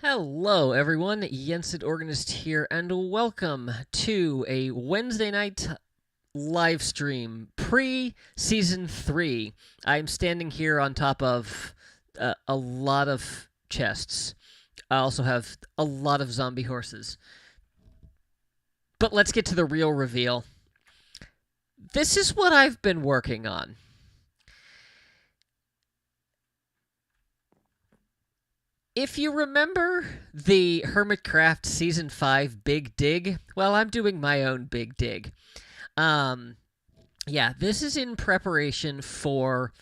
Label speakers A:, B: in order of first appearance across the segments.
A: Hello, everyone. Jensen Organist here, and welcome to a Wednesday night live stream pre-season 3. I'm standing here on top of a lot of chests. I also have a lot of zombie horses. But let's get to the real reveal. This is what I've been working on. If you remember the OrgelCraft Season 5 Big Dig, well, I'm doing my own Big Dig. Yeah, this is in preparation for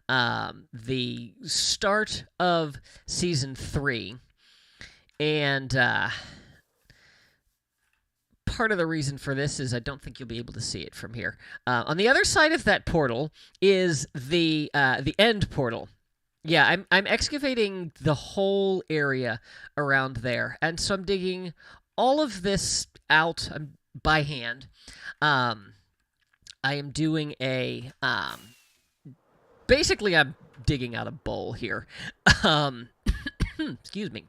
A: the start of Season 3. And part of the reason for this is I don't think you'll be able to see it from here. On the other side of that portal is the end portal. Yeah, I'm excavating the whole area around there, and so I'm digging all of this out by hand. I am doing a basically I'm digging out a bowl here. Excuse me.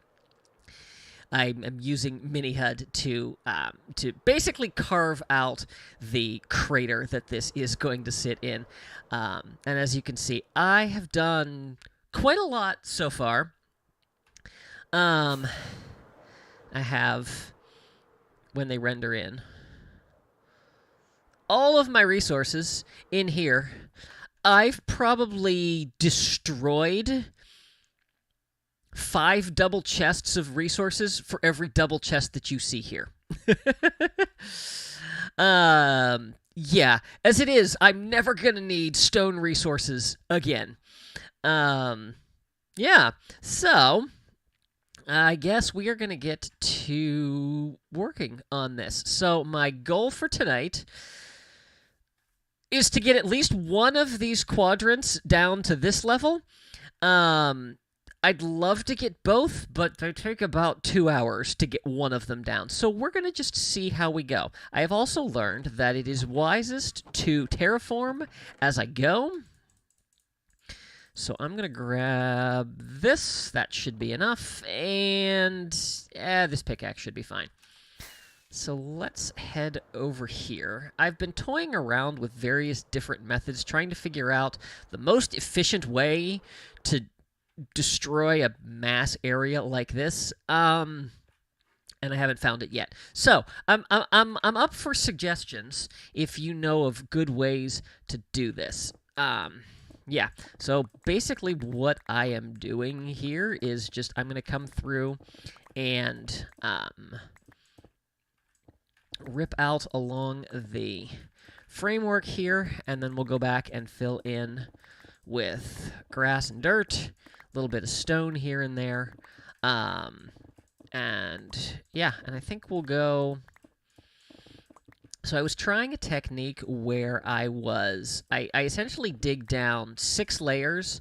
A: I'm using Mini HUD to basically carve out the crater that this is going to sit in, and as you can see, I have done quite a lot so far. I have, when they render in, all of my resources in here. I've probably destroyed 5 double chests of resources for every double chest that you see here. Yeah, as it is, I'm never gonna need stone resources again. Yeah, so I guess we are going to get to working on this. So my goal for tonight is to get at least one of these quadrants down to this level. I'd love to get both, but they take about 2 hours to get one of them down. So we're going to just see how we go. I have also learned that it is wisest to terraform as I go. So I'm going to grab this. That should be enough. And this pickaxe should be fine. So let's head over here. I've been toying around with various different methods, trying to figure out the most efficient way to destroy a mass area like this. And I haven't found it yet. So I'm up for suggestions if you know of good ways to do this. Yeah, so basically what I am doing here is just I'm going to come through and rip out along the framework here, and then we'll go back and fill in with grass and dirt, a little bit of stone here and there. And yeah, and I think we'll go... So I was trying a technique where I essentially dig down 6 layers,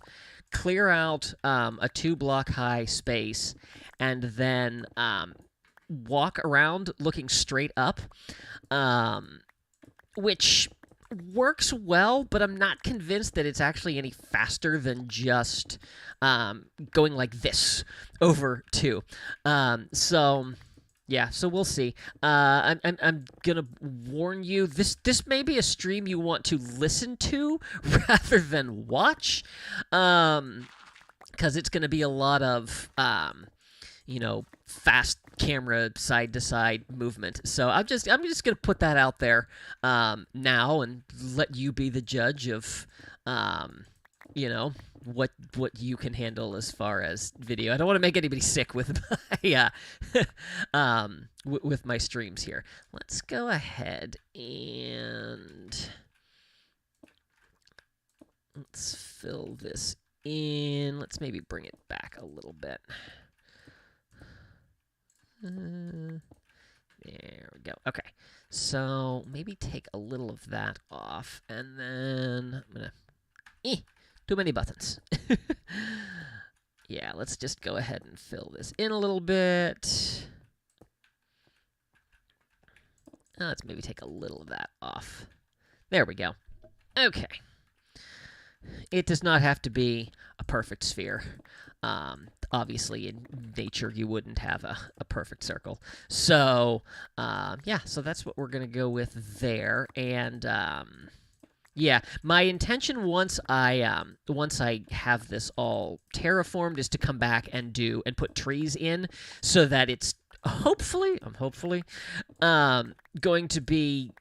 A: clear out a 2-block high space, and then walk around looking straight up, which works well, but I'm not convinced that it's actually any faster than just going like this over 2. Yeah, so we'll see. I'm gonna warn you. This may be a stream you want to listen to rather than watch, because it's gonna be a lot of fast camera side to side movement. So I'm just gonna put that out there now and let you be the judge of what you can handle as far as video. I don't want to make anybody sick with my with my streams here. Let's go ahead and let's fill this in. Let's maybe bring it back a little bit. There we go. Okay, so maybe take a little of that off, and then I'm gonna too many buttons. Yeah, let's just go ahead and fill this in a little bit. Let's maybe take a little of that off. There we go. Okay. It does not have to be a perfect sphere. obviously in nature you wouldn't have a perfect circle. So yeah, so that's what we're gonna go with there. And yeah, my intention once I have this all terraformed is to come back and put trees in so that it's hopefully going to be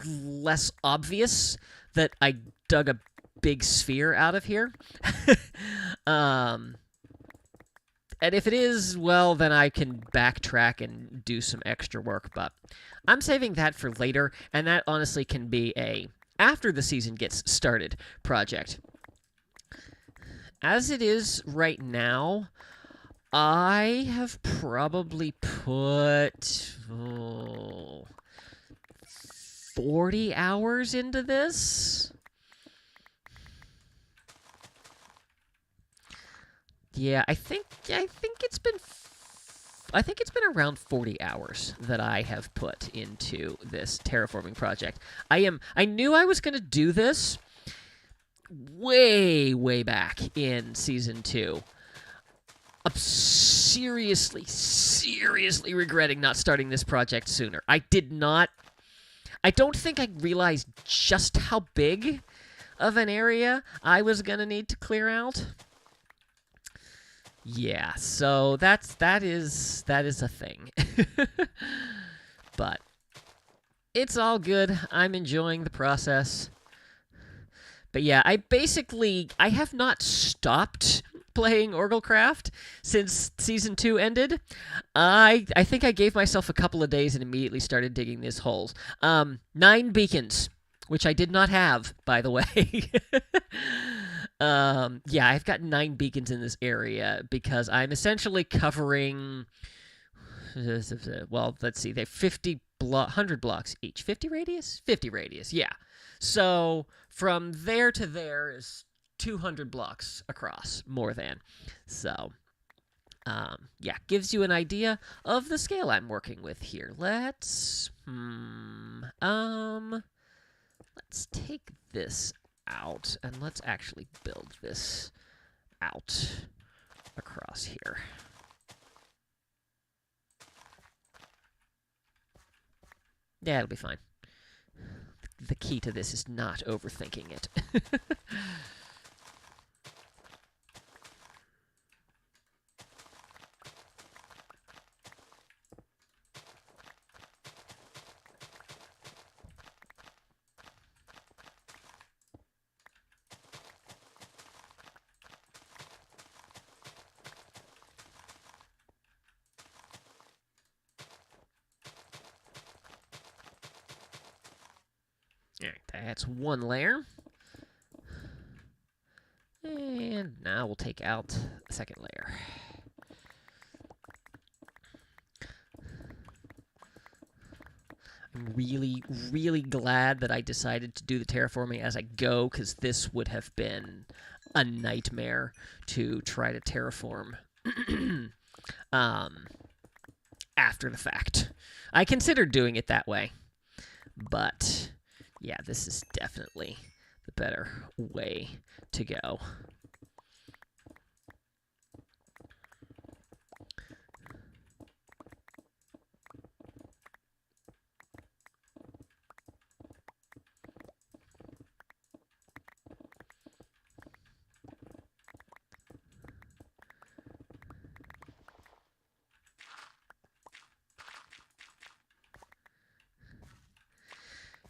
A: less obvious that I dug a big sphere out of here. And if it is, well, then I can backtrack and do some extra work, but I'm saving that for later, and that honestly can be a after the season gets started project. As it is right now, I have probably put 40 hours into this. Yeah, I think it's been around 40 hours that I have put into this terraforming project. I knew I was going to do this way back in season 2. I'm seriously regretting not starting this project sooner. I don't think I realized just how big of an area I was going to need to clear out. Yeah, so that is a thing. But it's all good. I'm enjoying the process. But yeah, I have not stopped playing OrgelCraft since season 2 ended. I think I gave myself a couple of days and immediately started digging these holes. 9 beacons, which I did not have, by the way. Yeah, I've got 9 beacons in this area because I'm essentially covering, well, let's see, they're 100 blocks each. 50 radius? 50 radius, yeah. So from there to there is 200 blocks across, more than. So, yeah, gives you an idea of the scale I'm working with here. Let's take this out, and let's actually build this out across here. Yeah, it'll be fine. The key to this is not overthinking it. Alright, that's one layer. And now we'll take out the second layer. I'm really glad that I decided to do the terraforming as I go, because this would have been a nightmare to try to terraform after the fact. I considered doing it that way, but yeah, this is definitely the better way to go.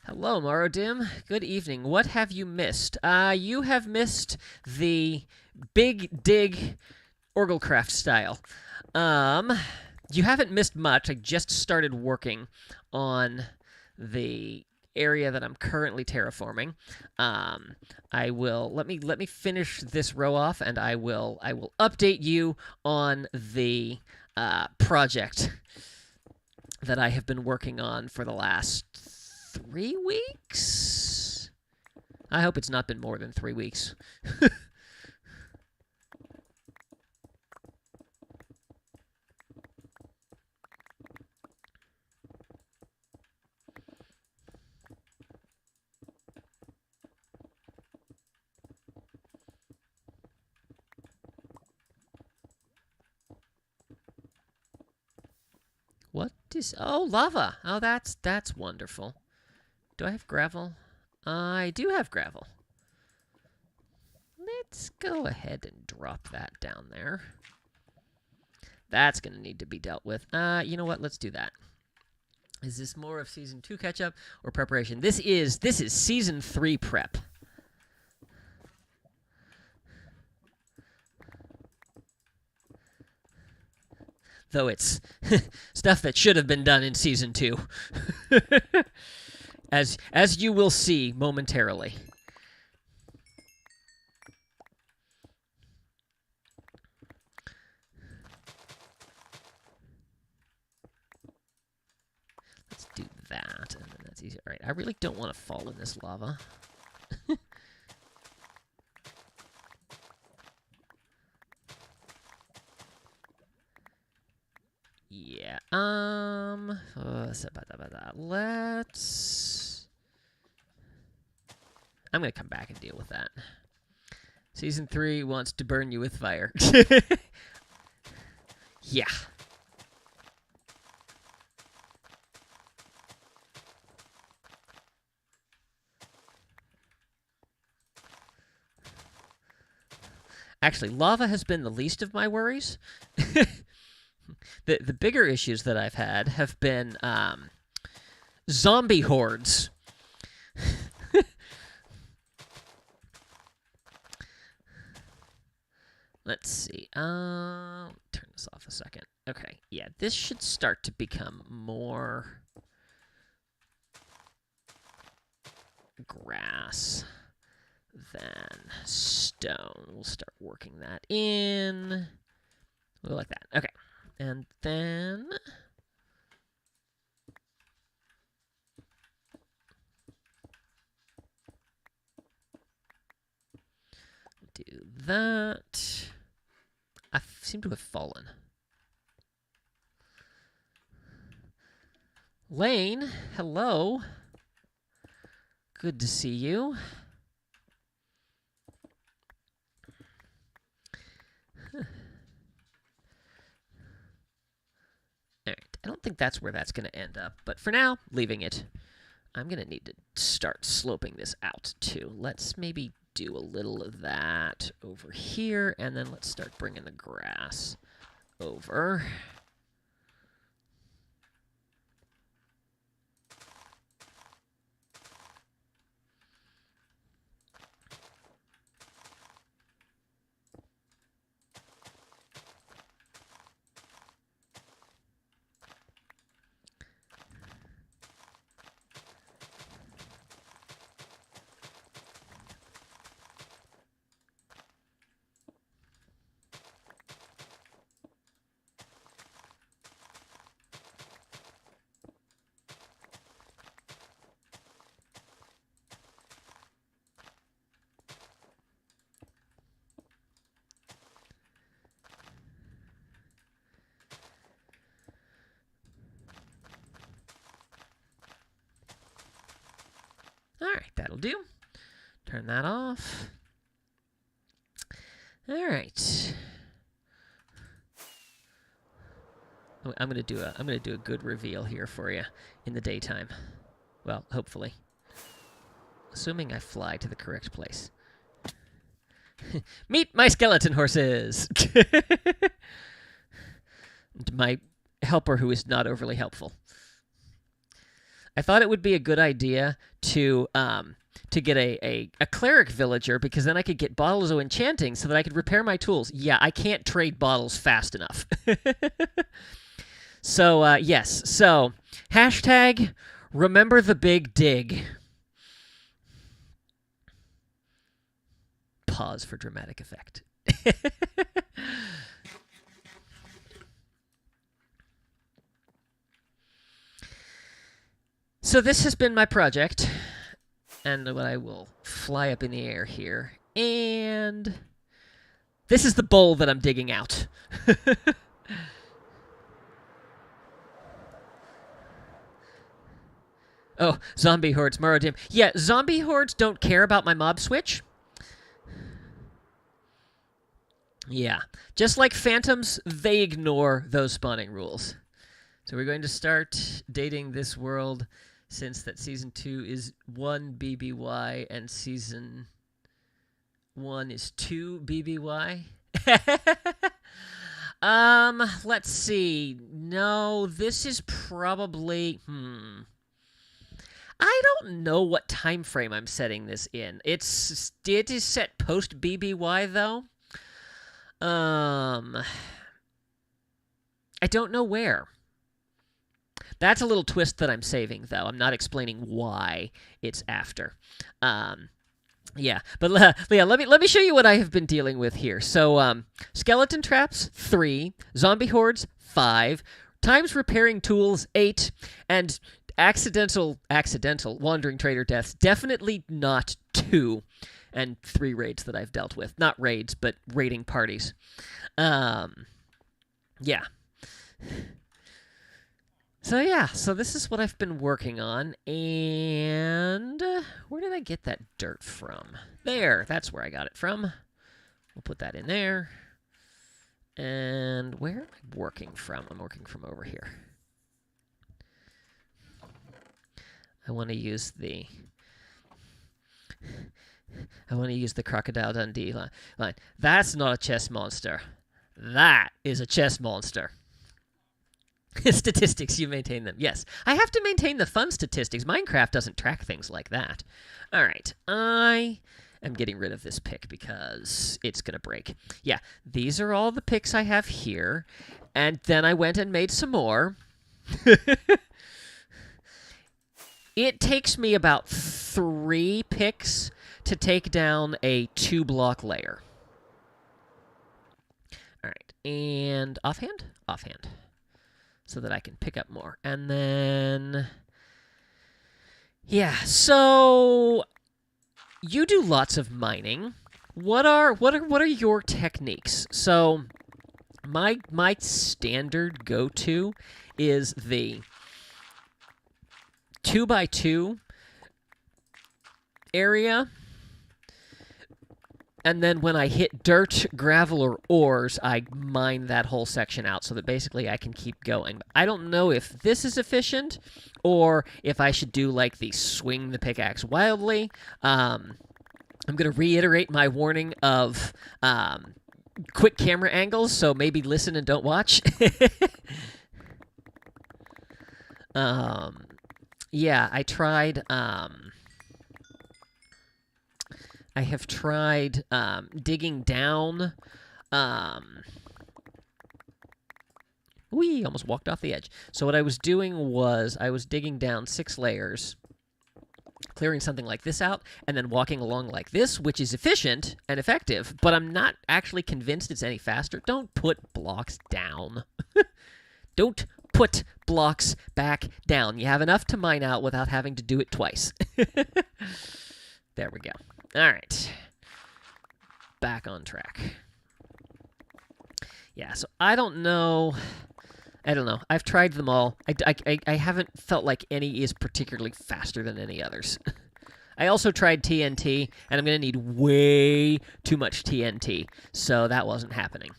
A: Hello, Morodim. Good evening. What have you missed? You have missed the big dig OrgelCraft style. You haven't missed much. I just started working on the area that I'm currently terraforming. I will let me finish this row off, and I will update you on the project that I have been working on for the last 3 weeks? I hope it's not been more than 3 weeks. Oh, lava. Oh, that's wonderful. Do I have gravel? I do have gravel. Let's go ahead and drop that down there. That's going to need to be dealt with. You know what? Let's do that. Is this more of Season 2 catch-up or preparation? This is Season 3 prep. Though it's stuff that should have been done in Season 2. as you will see momentarily. Let's do that, and then that's easy. All right, I really don't want to fall in this lava. Yeah, let's... I'm going to come back and deal with that. Season 3 wants to burn you with fire. Yeah. Actually, lava has been the least of my worries. The bigger issues that I've had have been zombie hordes. Let's see. Turn this off a second. Okay, yeah, this should start to become more grass than stone. We'll start working that in. We'll like that. Okay. And then do that. I seem to have fallen. Lane, hello. Good to see you. Alright, I don't think that's where that's going to end up, but for now, leaving it. I'm going to need to start sloping this out, too. Let's maybe do a little of that over here, and then let's start bringing the grass over. Alright, that'll do. Turn that off. Alright. I'm gonna do a good reveal here for you in the daytime. Well, hopefully. Assuming I fly to the correct place. Meet my skeleton horses! My helper who is not overly helpful. I thought it would be a good idea to get a cleric villager, because then I could get bottles of enchanting so that I could repair my tools. Yeah, I can't trade bottles fast enough. So, yes. So, hashtag remember the big dig. Pause for dramatic effect. So this has been my project, and what I will fly up in the air here, and this is the bowl that I'm digging out. Oh, zombie hordes, Morodim. Yeah, zombie hordes don't care about my mob switch. Yeah, just like phantoms, they ignore those spawning rules. So we're going to start dating this world since that Season 2 is 1 BBY and Season 1 is 2 BBY. Let's see. No, this is probably... I don't know what time frame I'm setting this in. It is set post BBY, though. I don't know where. That's a little twist that I'm saving, though. I'm not explaining why it's after. Yeah, but yeah, let me show you what I have been dealing with here. So, skeleton traps 3, zombie hordes 5, times repairing tools 8, and accidental wandering trader deaths definitely not 2, and 3 raids that I've dealt with. Not raids, but raiding parties. Yeah. So this is what I've been working on, and where did I get that dirt from? There, that's where I got it from. We'll put that in there. And where am I working from? I'm working from over here. I want to use the Crocodile Dundee line. That's not a chess monster. That is a chess monster. Statistics, you maintain them. Yes, I have to maintain the fun statistics. Minecraft doesn't track things like that. All right, I am getting rid of this pick because it's going to break. Yeah, these are all the picks I have here. And then I went and made some more. It takes me about 3 picks to take down a 2-block layer. All right, and offhand? Offhand. So that I can pick up more. And then... yeah, so... you do lots of mining. What are your techniques? So, my standard go-to is the 2x2 area. And then when I hit dirt, gravel, or ores, I mine that whole section out so that basically I can keep going. I don't know if this is efficient or if I should do like the swing the pickaxe wildly. I'm going to reiterate my warning of quick camera angles, so maybe listen and don't watch. Yeah, I tried... I have tried digging down. Whee! Almost walked off the edge. So what I was doing was I was digging down 6 layers, clearing something like this out, and then walking along like this, which is efficient and effective, but I'm not actually convinced it's any faster. Don't put blocks down. Don't put blocks back down. You have enough to mine out without having to do it twice. There we go. All right, back on track. Yeah, so I don't know. I've tried them all. I haven't felt like any is particularly faster than any others. I also tried TNT, and I'm going to need way too much TNT, so that wasn't happening.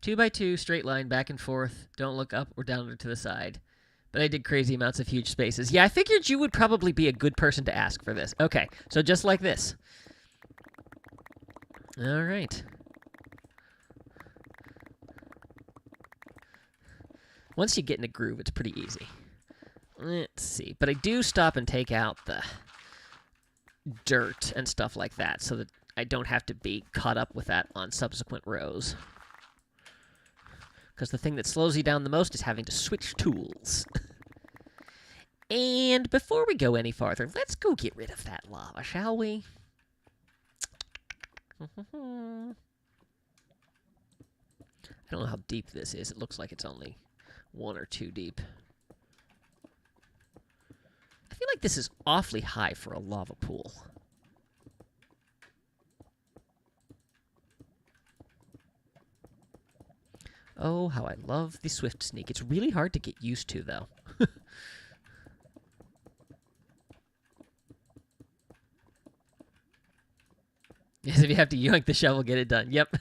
A: 2x2, straight line, back and forth. Don't look up or down or to the side. But I did crazy amounts of huge spaces. Yeah, I figured you would probably be a good person to ask for this. Okay, so just like this. All right. Once you get in a groove, it's pretty easy. Let's see. But I do stop and take out the dirt and stuff like that so that I don't have to be caught up with that on subsequent rows. Because the thing that slows you down the most is having to switch tools. And before we go any farther, let's go get rid of that lava, shall we? I don't know how deep this is. It looks like it's only 1 or 2 deep. I feel like this is awfully high for a lava pool. Oh, how I love the swift sneak. It's really hard to get used to, though. Yes, if you have to yoink the shovel, get it done. Yep.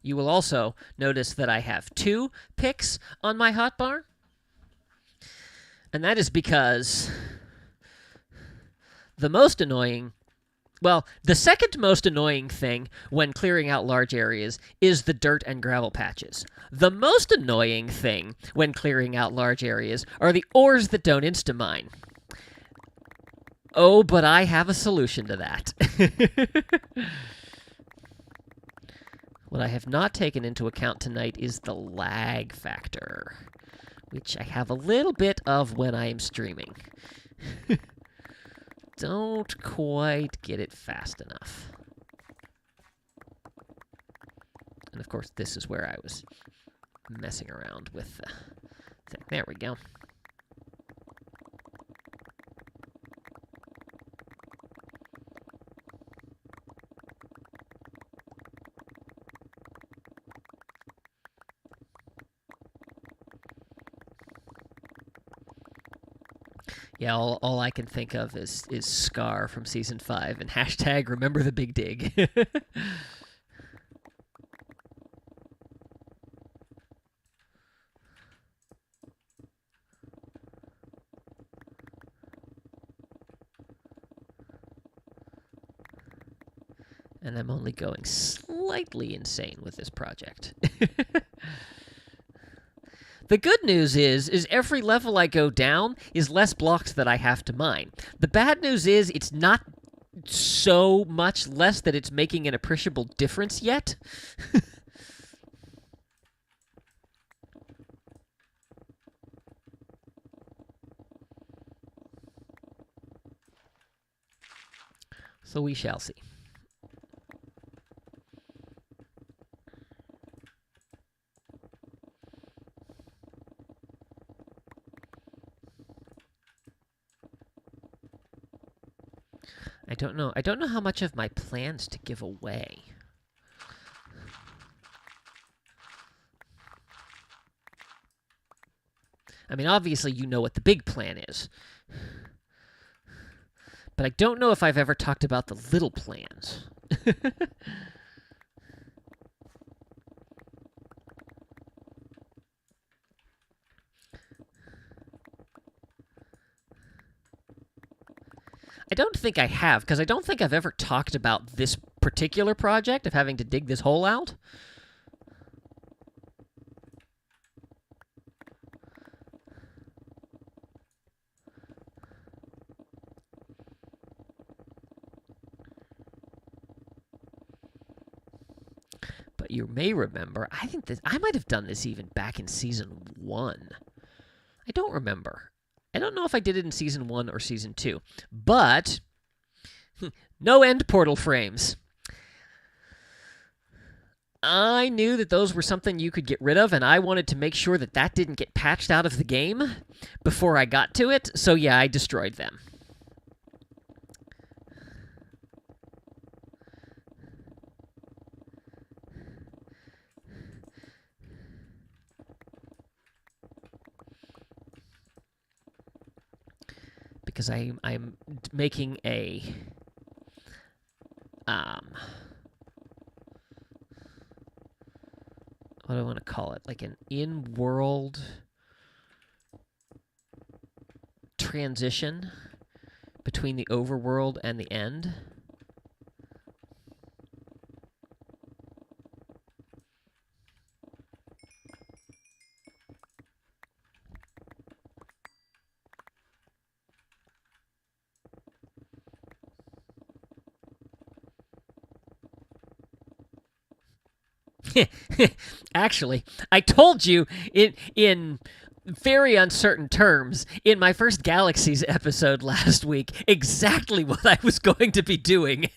A: You will also notice that I have 2 picks on my hotbar. And that is because the most annoying, well, the second most annoying thing when clearing out large areas is the dirt and gravel patches. The most annoying thing when clearing out large areas are the ores that don't insta-mine. Oh, but I have a solution to that. What I have not taken into account tonight is the lag factor, which I have a little bit of when I am streaming. Don't quite get it fast enough. And of course, this is where I was messing around with the thing. There we go. Yeah, all I can think of is Scar from Season 5 and hashtag remember the big dig. And I'm only going slightly insane with this project. The good news is every level I go down is less blocks that I have to mine. The bad news is it's not so much less that it's making an appreciable difference yet. So we shall see. I don't know how much of my plans to give away. I mean, obviously you know what the big plan is. But I don't know if I've ever talked about the little plans. I don't think I have, because I don't think I've ever talked about this particular project of having to dig this hole out. But you may remember, I think that I might have done this even back in Season 1. I don't remember. I don't know if I did it in Season 1 or Season 2. But no end portal frames. I knew that those were something you could get rid of, and I wanted to make sure that that didn't get patched out of the game before I got to it. So yeah, I destroyed them. Because I'm making a what do I want to call it? Like an in-world transition between the overworld and the end. Actually, I told you in very uncertain terms in my first Galaxies episode last week exactly what I was going to be doing.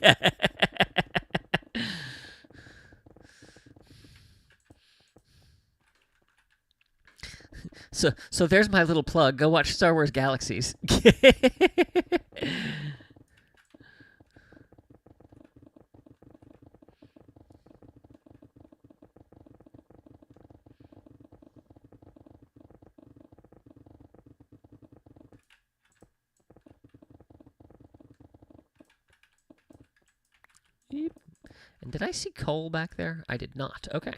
A: So there's my little plug. Go watch Star Wars Galaxies. And did I see coal back there? I did not. Okay.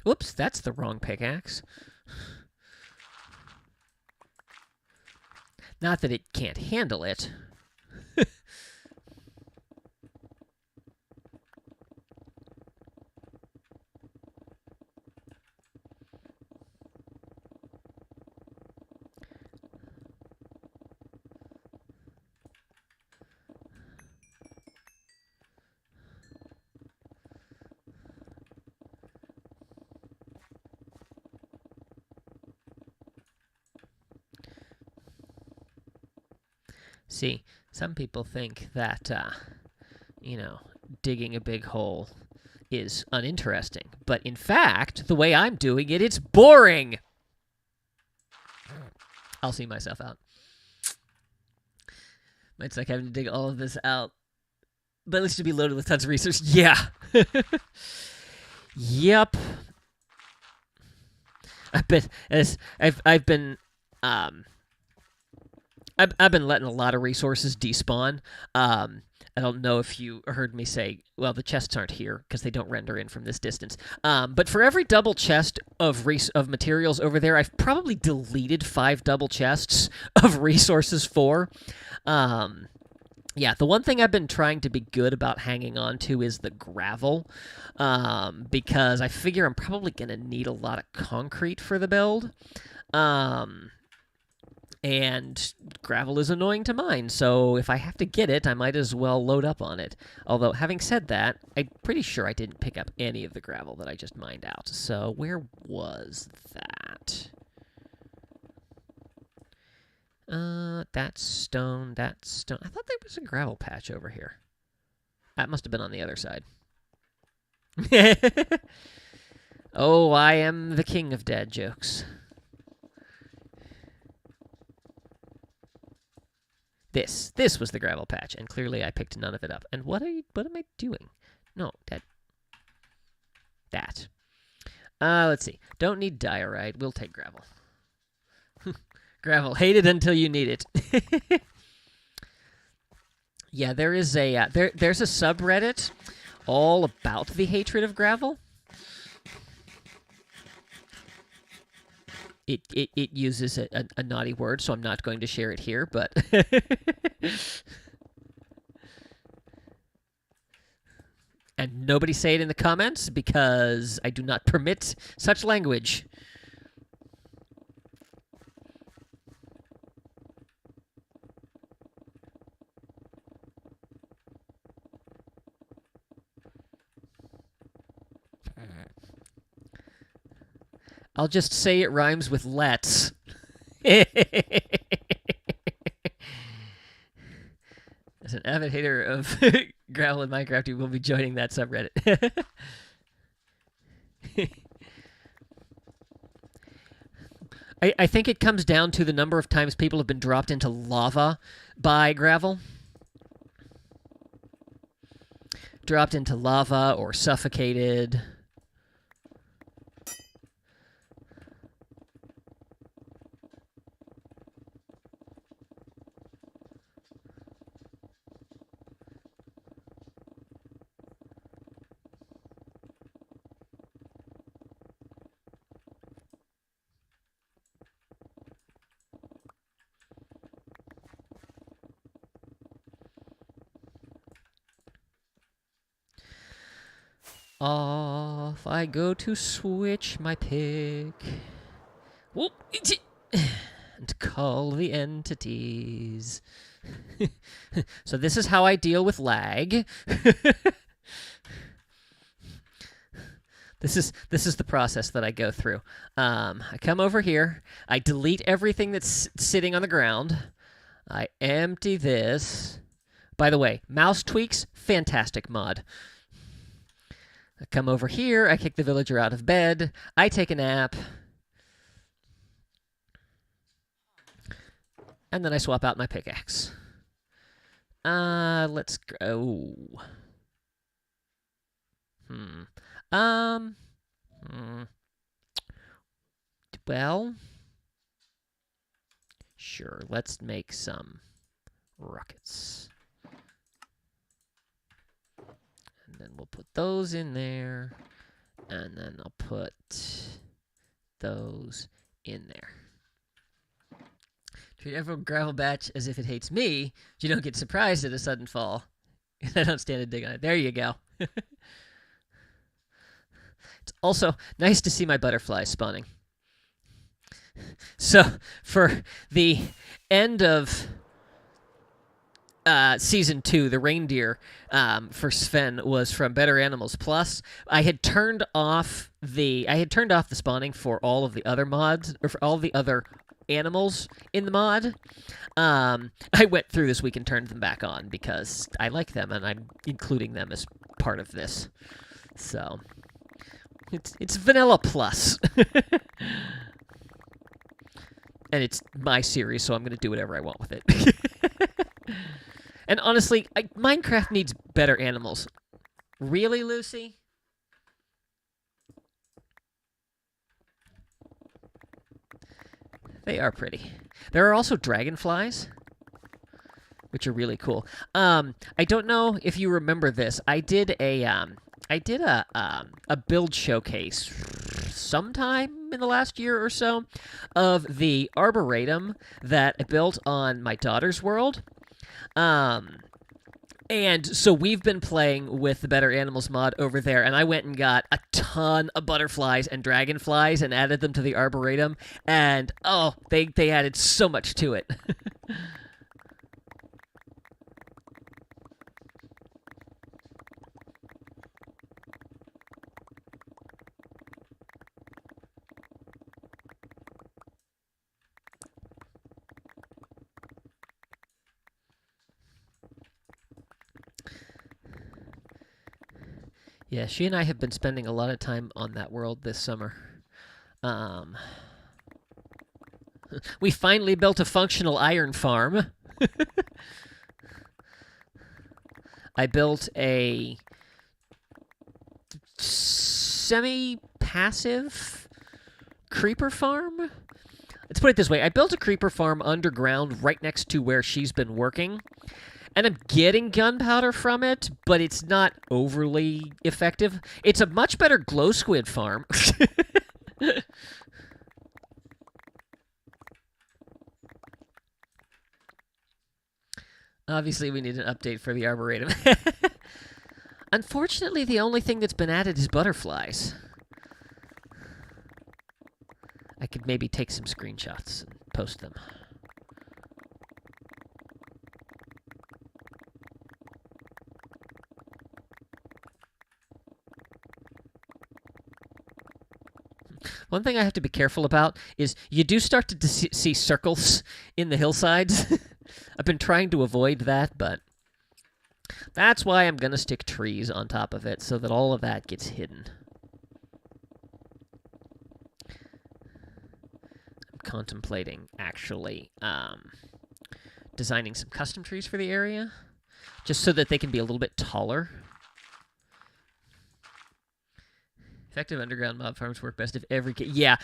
A: Whoops, that's the wrong pickaxe. Not that it can't handle it. See, some people think that, digging a big hole is uninteresting. But in fact, the way I'm doing it, it's boring! I'll see myself out. It's like having to dig all of this out. But at least to be loaded with tons of resources. Yeah! Yep. I've been letting a lot of resources despawn. I don't know if you heard me say, well, the chests aren't here because they don't render in from this distance. But for every double chest of materials over there, I've probably deleted 5 double chests of resources for. Yeah, the one thing I've been trying to be good about hanging on to is the gravel, because I figure I'm probably going to need a lot of concrete for the build. And gravel is annoying to mine, so if I have to get it, I might as well load up on it. Although, having said that, I'm pretty sure I didn't pick up any of the gravel that I just mined out. So, where was that? That stone. I thought there was a gravel patch over here. That must have been on the other side. Oh, I am the king of dad jokes. This was the gravel patch, and clearly I picked none of it up. And what am I doing? No, that. Let's see. Don't need diorite. We'll take gravel. Gravel. Hate it until you need it. Yeah, there is a there's a subreddit all about the hatred of gravel. It uses a naughty word, so I'm not going to share it here, but... And nobody say it in the comments, because I do not permit such language. I'll just say it rhymes with let's. As an avid hater of gravel in Minecraft, you will be joining that subreddit. I think it comes down to the number of times people have been dropped into lava by gravel. Dropped into lava or suffocated. Off I go to switch my pick. Whoop, and call the entities. So this is how I deal with lag. This is the process that I go through. I come over here. I delete everything that's sitting on the ground. I empty this. By the way, mouse tweaks, fantastic mod. I come over here, I kick the villager out of bed, I take a nap, and then I swap out my pickaxe. Let's go. Um. Well. Sure. Let's make some rockets. And then we'll put those in there. And then I'll put those in there. Treat every gravel batch as if it hates me, so you don't get surprised at a sudden fall. I don't stand a dig on it. There you go. It's also nice to see my butterflies spawning. So, for the end of Season 2, the reindeer for Sven was from Better Animals Plus. I had turned off the spawning for all of the other mods, or for all the other animals in the mod. I went through this week and turned them back on because I like them and I'm including them as part of this. So it's Vanilla Plus. And it's my series, so I'm going to do whatever I want with it. And honestly, Minecraft needs better animals. Really, Lucy? They are pretty. There are also dragonflies, which are really cool. I don't know if you remember this. I did a build showcase sometime in the last year or so of the arboretum that I built on my daughter's world. And so we've been playing with the Better Animals mod over there, and I went and got a ton of butterflies and dragonflies and added them to the arboretum, and oh, they added so much to it. Yeah, she and I have been spending a lot of time on that world this summer. We finally built a functional iron farm. I built a semi-passive creeper farm. Let's put it this way. I built a creeper farm underground right next to where she's been working. And I'm getting gunpowder from it, but it's not overly effective. It's a much better glow squid farm. Obviously, we need an update for the Arboretum. Unfortunately, the only thing that's been added is butterflies. I could maybe take some screenshots and post them. One thing I have to be careful about is you do start to see circles in the hillsides. I've been trying to avoid that, but that's why I'm going to stick trees on top of it so that all of that gets hidden. I'm contemplating actually designing some custom trees for the area, just so that they can be a little bit taller. Effective underground mob farms work best if every cave... Yeah,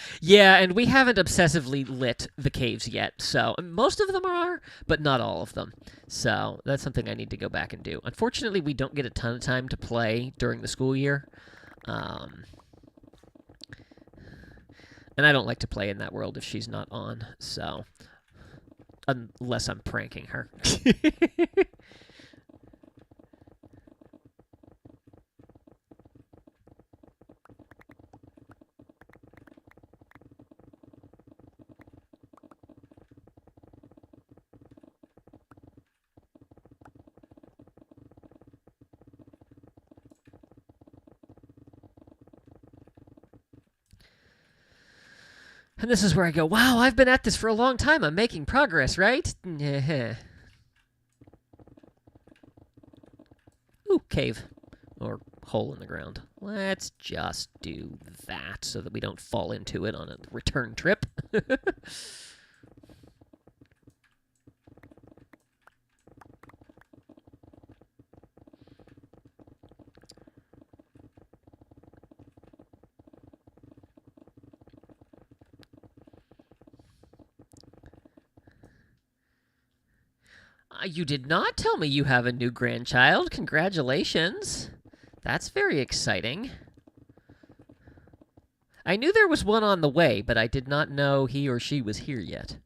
A: and we haven't obsessively lit the caves yet, so most of them are, but not all of them. So that's something I need to go back and do. Unfortunately, we don't get a ton of time to play during the school year. And I don't like to play in that world if she's not on, so... Unless I'm pranking her. And this is where I go, wow, I've been at this for a long time. I'm making progress, right? Ooh, cave. Or hole in the ground. Let's just do that so that we don't fall into it on a return trip. You did not tell me you have a new grandchild. Congratulations. That's very exciting. I knew there was one on the way, but I did not know he or she was here yet.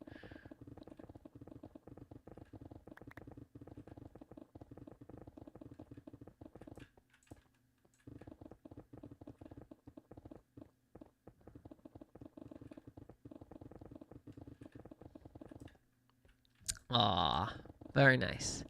A: Aw, very nice.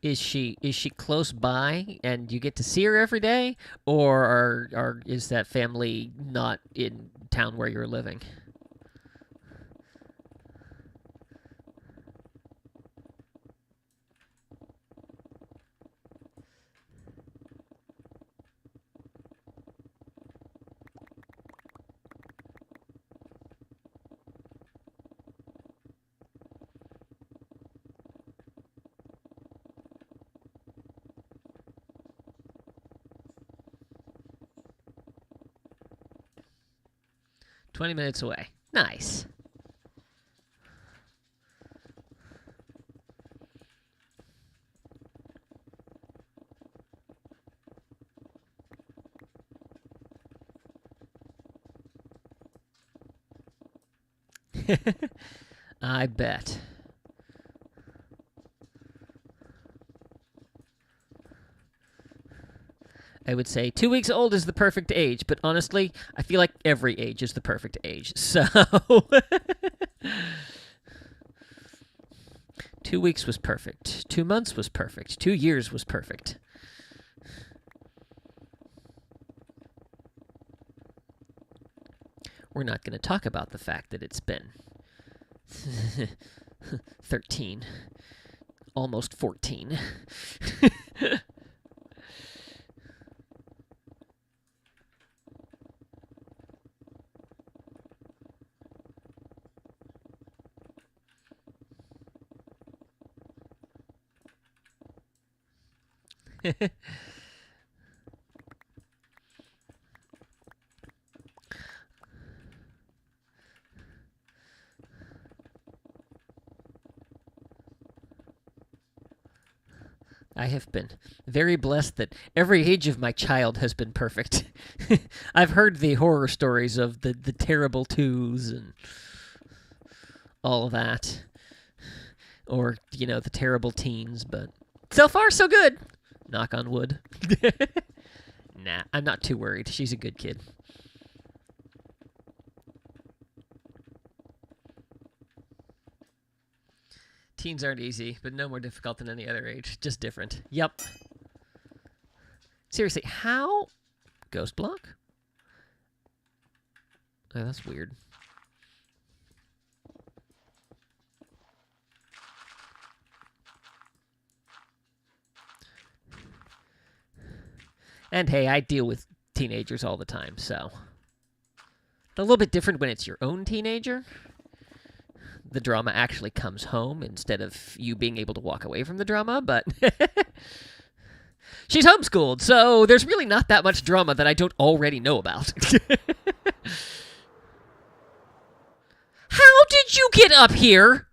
A: Is she close by and you get to see her every day, or is that family not in town where you're living? "20 minutes away." Nice. I bet. I would say 2 weeks old is the perfect age, but honestly, I feel like every age is the perfect age. So 2 weeks was perfect. 2 months was perfect. 2 years was perfect. We're not going to talk about the fact that it's been 13, almost 14. I have been very blessed that every age of my child has been perfect. I've heard the horror stories of the terrible twos and all of that. Or, the terrible teens, but so far, so good. Knock on wood. Nah, I'm not too worried. She's a good kid. Teens aren't easy, but no more difficult than any other age. Just different. Yep. Seriously, how? Ghost block? Oh, that's weird. And hey, I deal with teenagers all the time, so. It's a little bit different when it's your own teenager. The drama actually comes home instead of you being able to walk away from the drama, but she's homeschooled, so there's really not that much drama that I don't already know about. How did you get up here?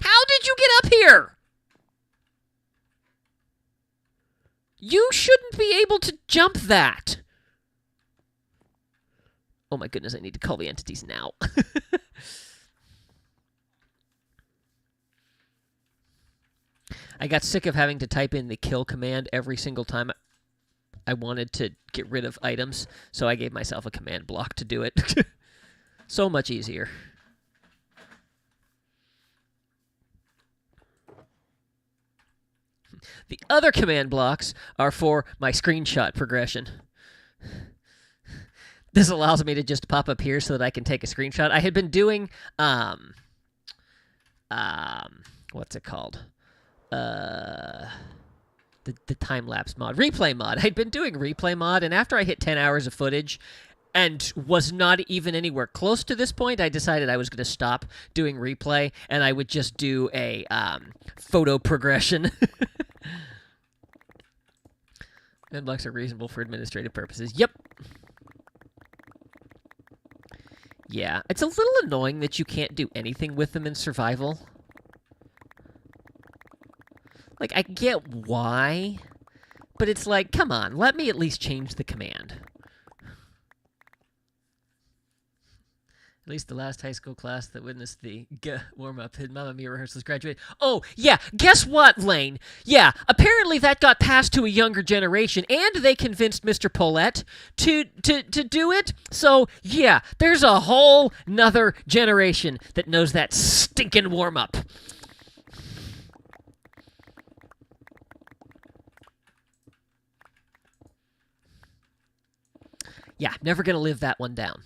A: How did you get up here? You shouldn't be able to jump that. Oh my goodness, I need to call the entities now. I got sick of having to type in the kill command every single time I wanted to get rid of items, so I gave myself a command block to do it. So much easier. The other command blocks are for my screenshot progression. This allows me to just pop up here so that I can take a screenshot. I had been doing, what's it called? The time-lapse mod. Replay mod. I'd been doing replay mod, and after I hit 10 hours of footage and was not even anywhere close to this point, I decided I was going to stop doing replay, and I would just do a photo progression. Command blocks are reasonable for administrative purposes. Yep. Yeah, it's a little annoying that you can't do anything with them in survival. Like, I get why, but it's like, come on, let me at least change the command. At least the last high school class that witnessed the warm-up in Mamma Mia rehearsals graduated. Oh, yeah, guess what, Lane? Yeah, apparently that got passed to a younger generation, and they convinced Mr. Paulette to do it. So, yeah, there's a whole nother generation that knows that stinking warm-up. Yeah, never gonna live that one down.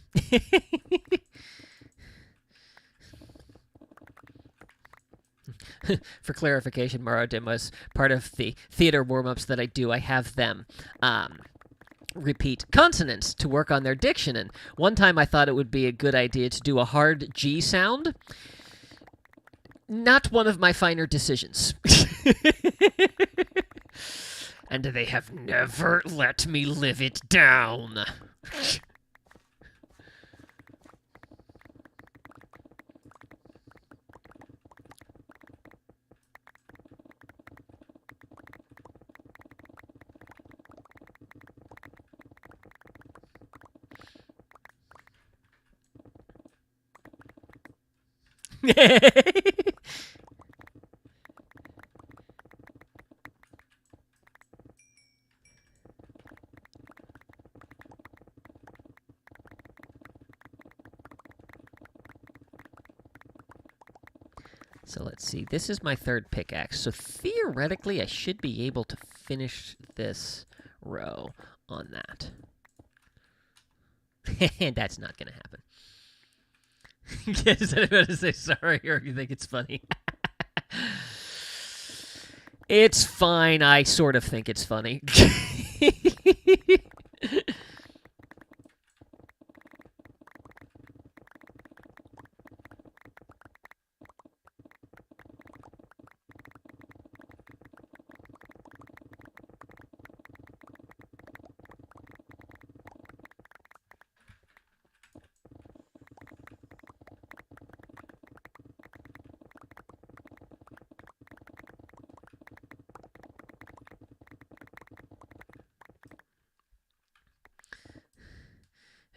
A: For clarification, Maradim was part of the theater warm-ups that I do. I have them repeat consonants to work on their diction. And one time I thought it would be a good idea to do a hard G sound. Not one of my finer decisions. And they have never let me live it down. So let's see. This is my third pickaxe. So theoretically, I should be able to finish this row on that. And that's not going to happen. Is anybody to say sorry, or you think it's funny? It's fine. I sort of think it's funny.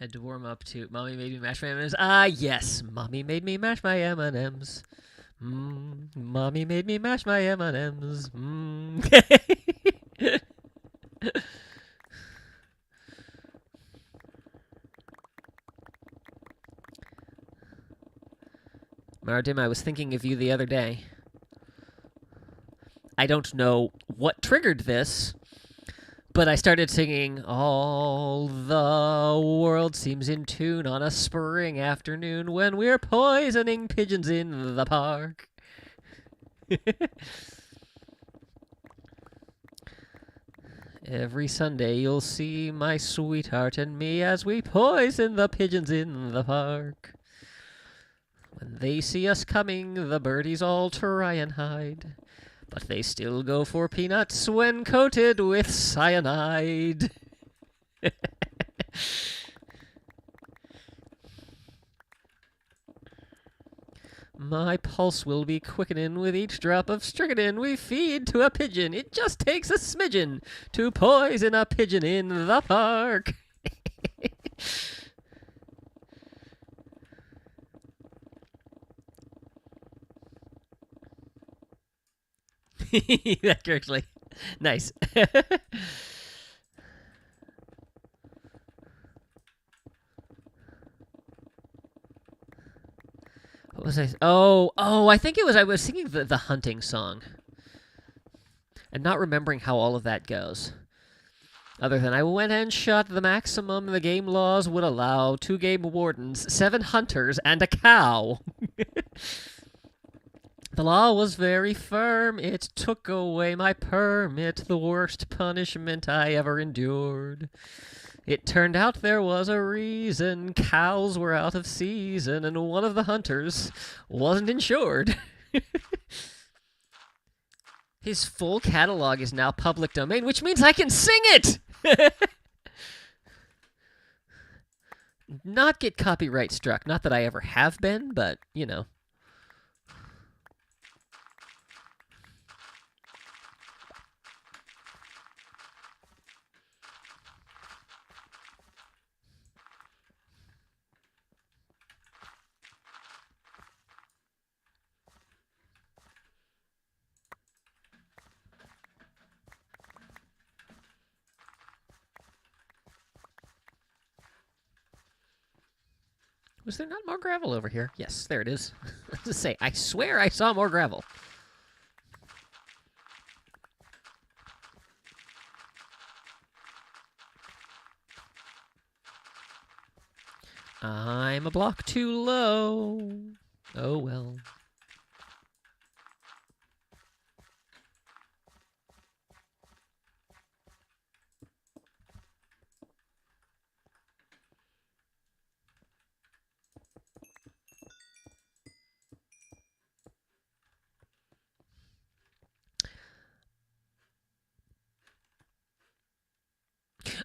A: Had to warm up to Mommy Made Me Mash My M&Ms. Ah, yes. Mommy made me mash my M&Ms. Mommy made me mash my M&Ms. Maradim, I was thinking of you the other day. I don't know what triggered this, but I started singing, "All the world seems in tune on a spring afternoon when we're poisoning pigeons in the park." Every Sunday you'll see my sweetheart and me as we poison the pigeons in the park. When they see us coming, the birdies all try and hide. But they still go for peanuts when coated with cyanide. My pulse will be quickening with each drop of strychnine we feed to a pigeon. It just takes a smidgen to poison a pigeon in the park. That correctly. Nice. What was I? Oh, I think it was. I was singing the hunting song, and not remembering how all of that goes. Other than I went and shot the maximum the game laws would allow, 2 game wardens, 7 hunters, and a cow. The law was very firm, it took away my permit, the worst punishment I ever endured. It turned out there was a reason, cows were out of season, and one of the hunters wasn't insured. His full catalog is now public domain, which means I can sing it! Not get copyright struck. Not that I ever have been, but, you know. Was there not more gravel over here? Yes, there it is. Let's just say, I swear I saw more gravel. I'm a block too low. Oh well.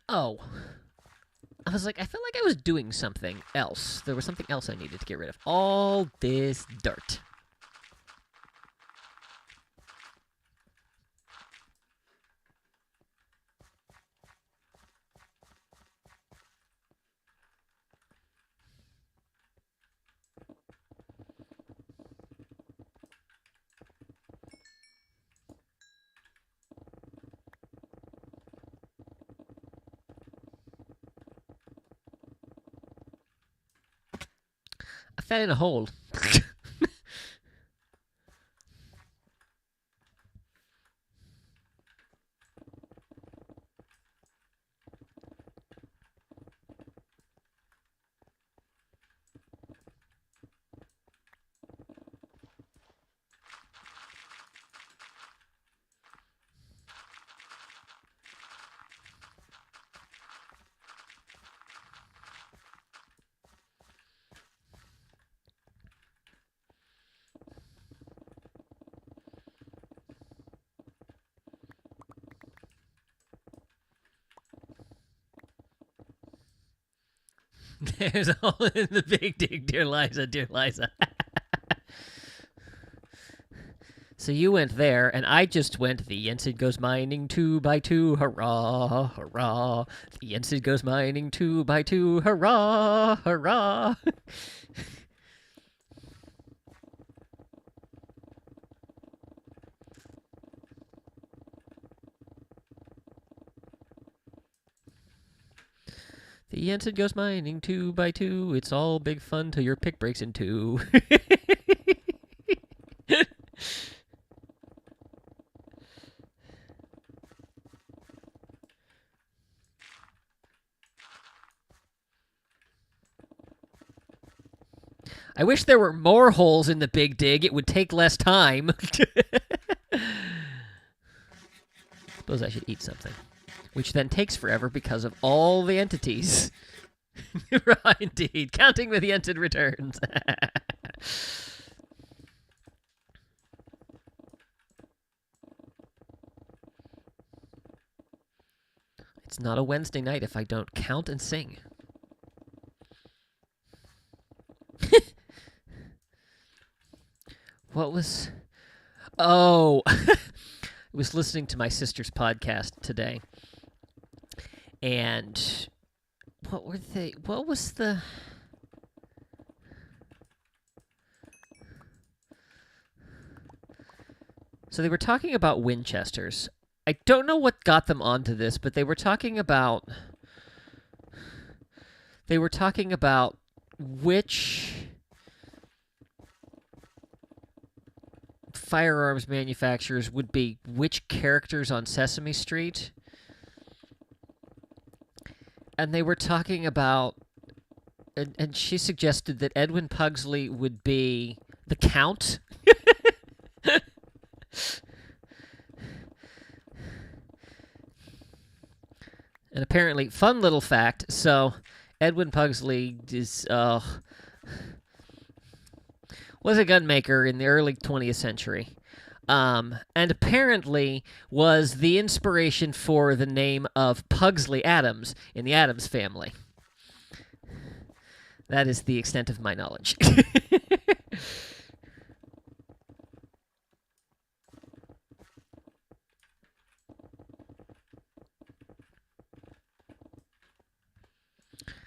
A: Oh. I was like, I felt like I was doing something else. There was something else I needed to get rid of. All this dirt. I fell in a hole. There's a hole in the big dig, dear Liza, dear Liza. So you went there, and I just went, the Ensign goes mining 2 by 2, hurrah, hurrah. The Ensign goes mining 2 by 2, hurrah, hurrah. The Ensign goes mining 2 by 2, it's all big fun till your pick breaks in 2. I wish there were more holes in the big dig. It would take less time. Suppose I should eat something. Which then takes forever because of all the entities. Right, indeed. Counting with the entered returns. It's not a Wednesday night if I don't count and sing. What was... Oh, I was listening to my sister's podcast today, and what were they... What was the... So they were talking about Winchesters. I don't know what got them onto this, but they were talking about which firearms manufacturers would be which characters on Sesame Street. And they were talking about, and she suggested that Edwin Pugsley would be the Count. And apparently, fun little fact, so Edwin Pugsley was a gun maker in the early 20th century. And apparently was the inspiration for the name of Pugsley Addams in the Addams Family. That is the extent of my knowledge.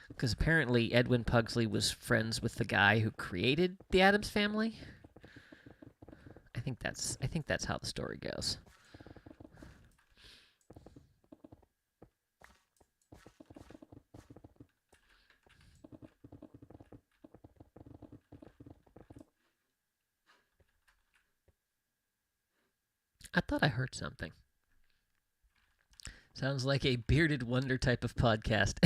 A: Because apparently Edwin Pugsley was friends with the guy who created the Addams Family. I think that's how the story goes. I thought I heard something. Sounds like a Bearded Wonder type of podcast.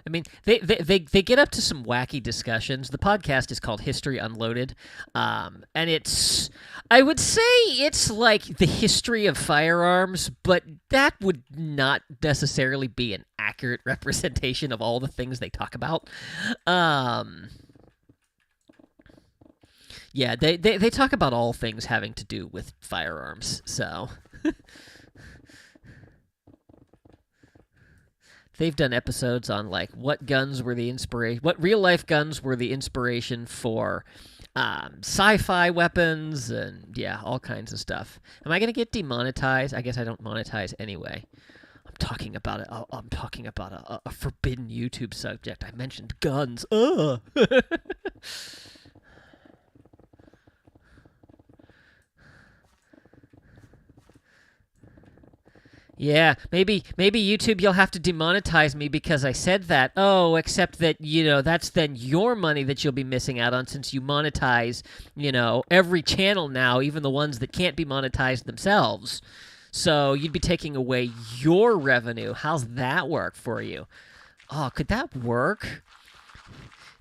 A: I mean, they get up to some wacky discussions. The podcast is called History Unloaded, and I would say it's like the history of firearms, but that would not necessarily be an accurate representation of all the things they talk about. Yeah, they talk about all things having to do with firearms, so... They've done episodes on like what guns were the inspiration, what real life guns were the inspiration for sci-fi weapons, and yeah, all kinds of stuff. Am I gonna get demonetized? I guess I don't monetize anyway. I'm talking about it. I'm talking about a forbidden YouTube subject. I mentioned guns. Ugh. Yeah, maybe YouTube, you'll have to demonetize me because I said that. Oh, except that, that's then your money that you'll be missing out on since you monetize, every channel now, even the ones that can't be monetized themselves. So you'd be taking away your revenue. How's that work for you? Oh, could that work?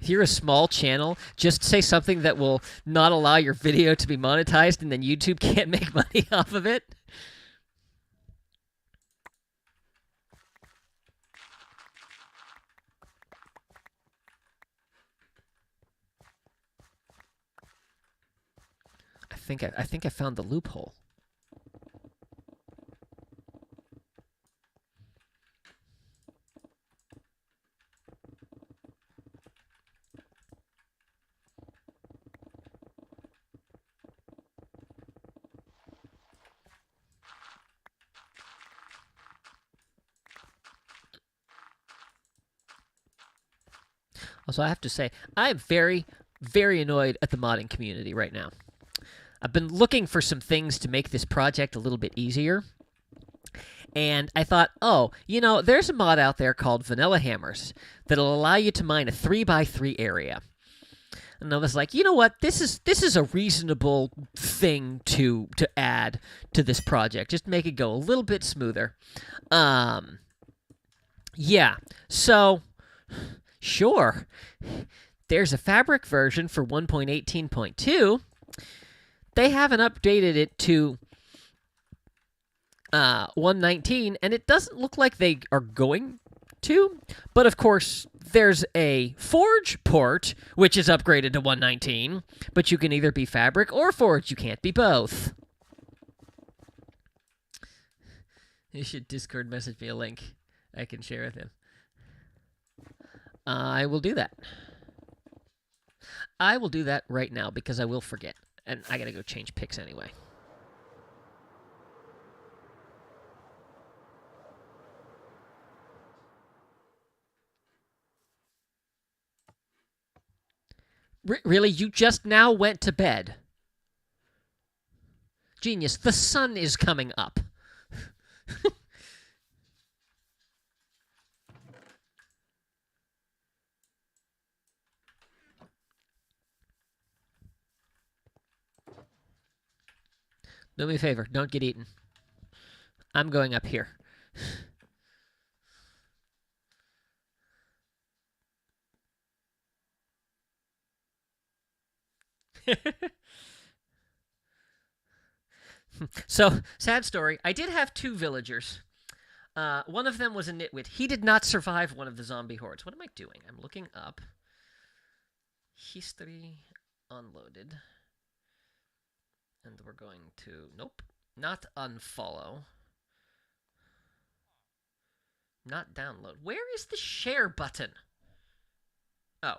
A: If you're a small channel, just say something that will not allow your video to be monetized and then YouTube can't make money off of it. I think I found the loophole. Also, I have to say, I'm very, very annoyed at the modding community right now. I've been looking for some things to make this project a little bit easier. And I thought, there's a mod out there called Vanilla Hammers that'll allow you to mine a 3x3 area. And I was like, you know what? This is a reasonable thing to add to this project. Just make it go a little bit smoother. Yeah. So, sure. There's a fabric version for 1.18.2. They haven't updated it to 119, and it doesn't look like they are going to. But of course, there's a Forge port, which is upgraded to 119, but you can either be Fabric or Forge. You can't be both. You should Discord message me a link I can share with him. I will do that. I will do that right now because I will forget. And I gotta go change picks anyway. Really? You just now went to bed? Genius. The sun is coming up. Do me a favor. Don't get eaten. I'm going up here. So, sad story. I did have 2 villagers. One of them was a nitwit. He did not survive one of the zombie hordes. What am I doing? I'm looking up. History unloaded. And we're going to... Nope. Not unfollow. Not download. Where is the share button? Oh,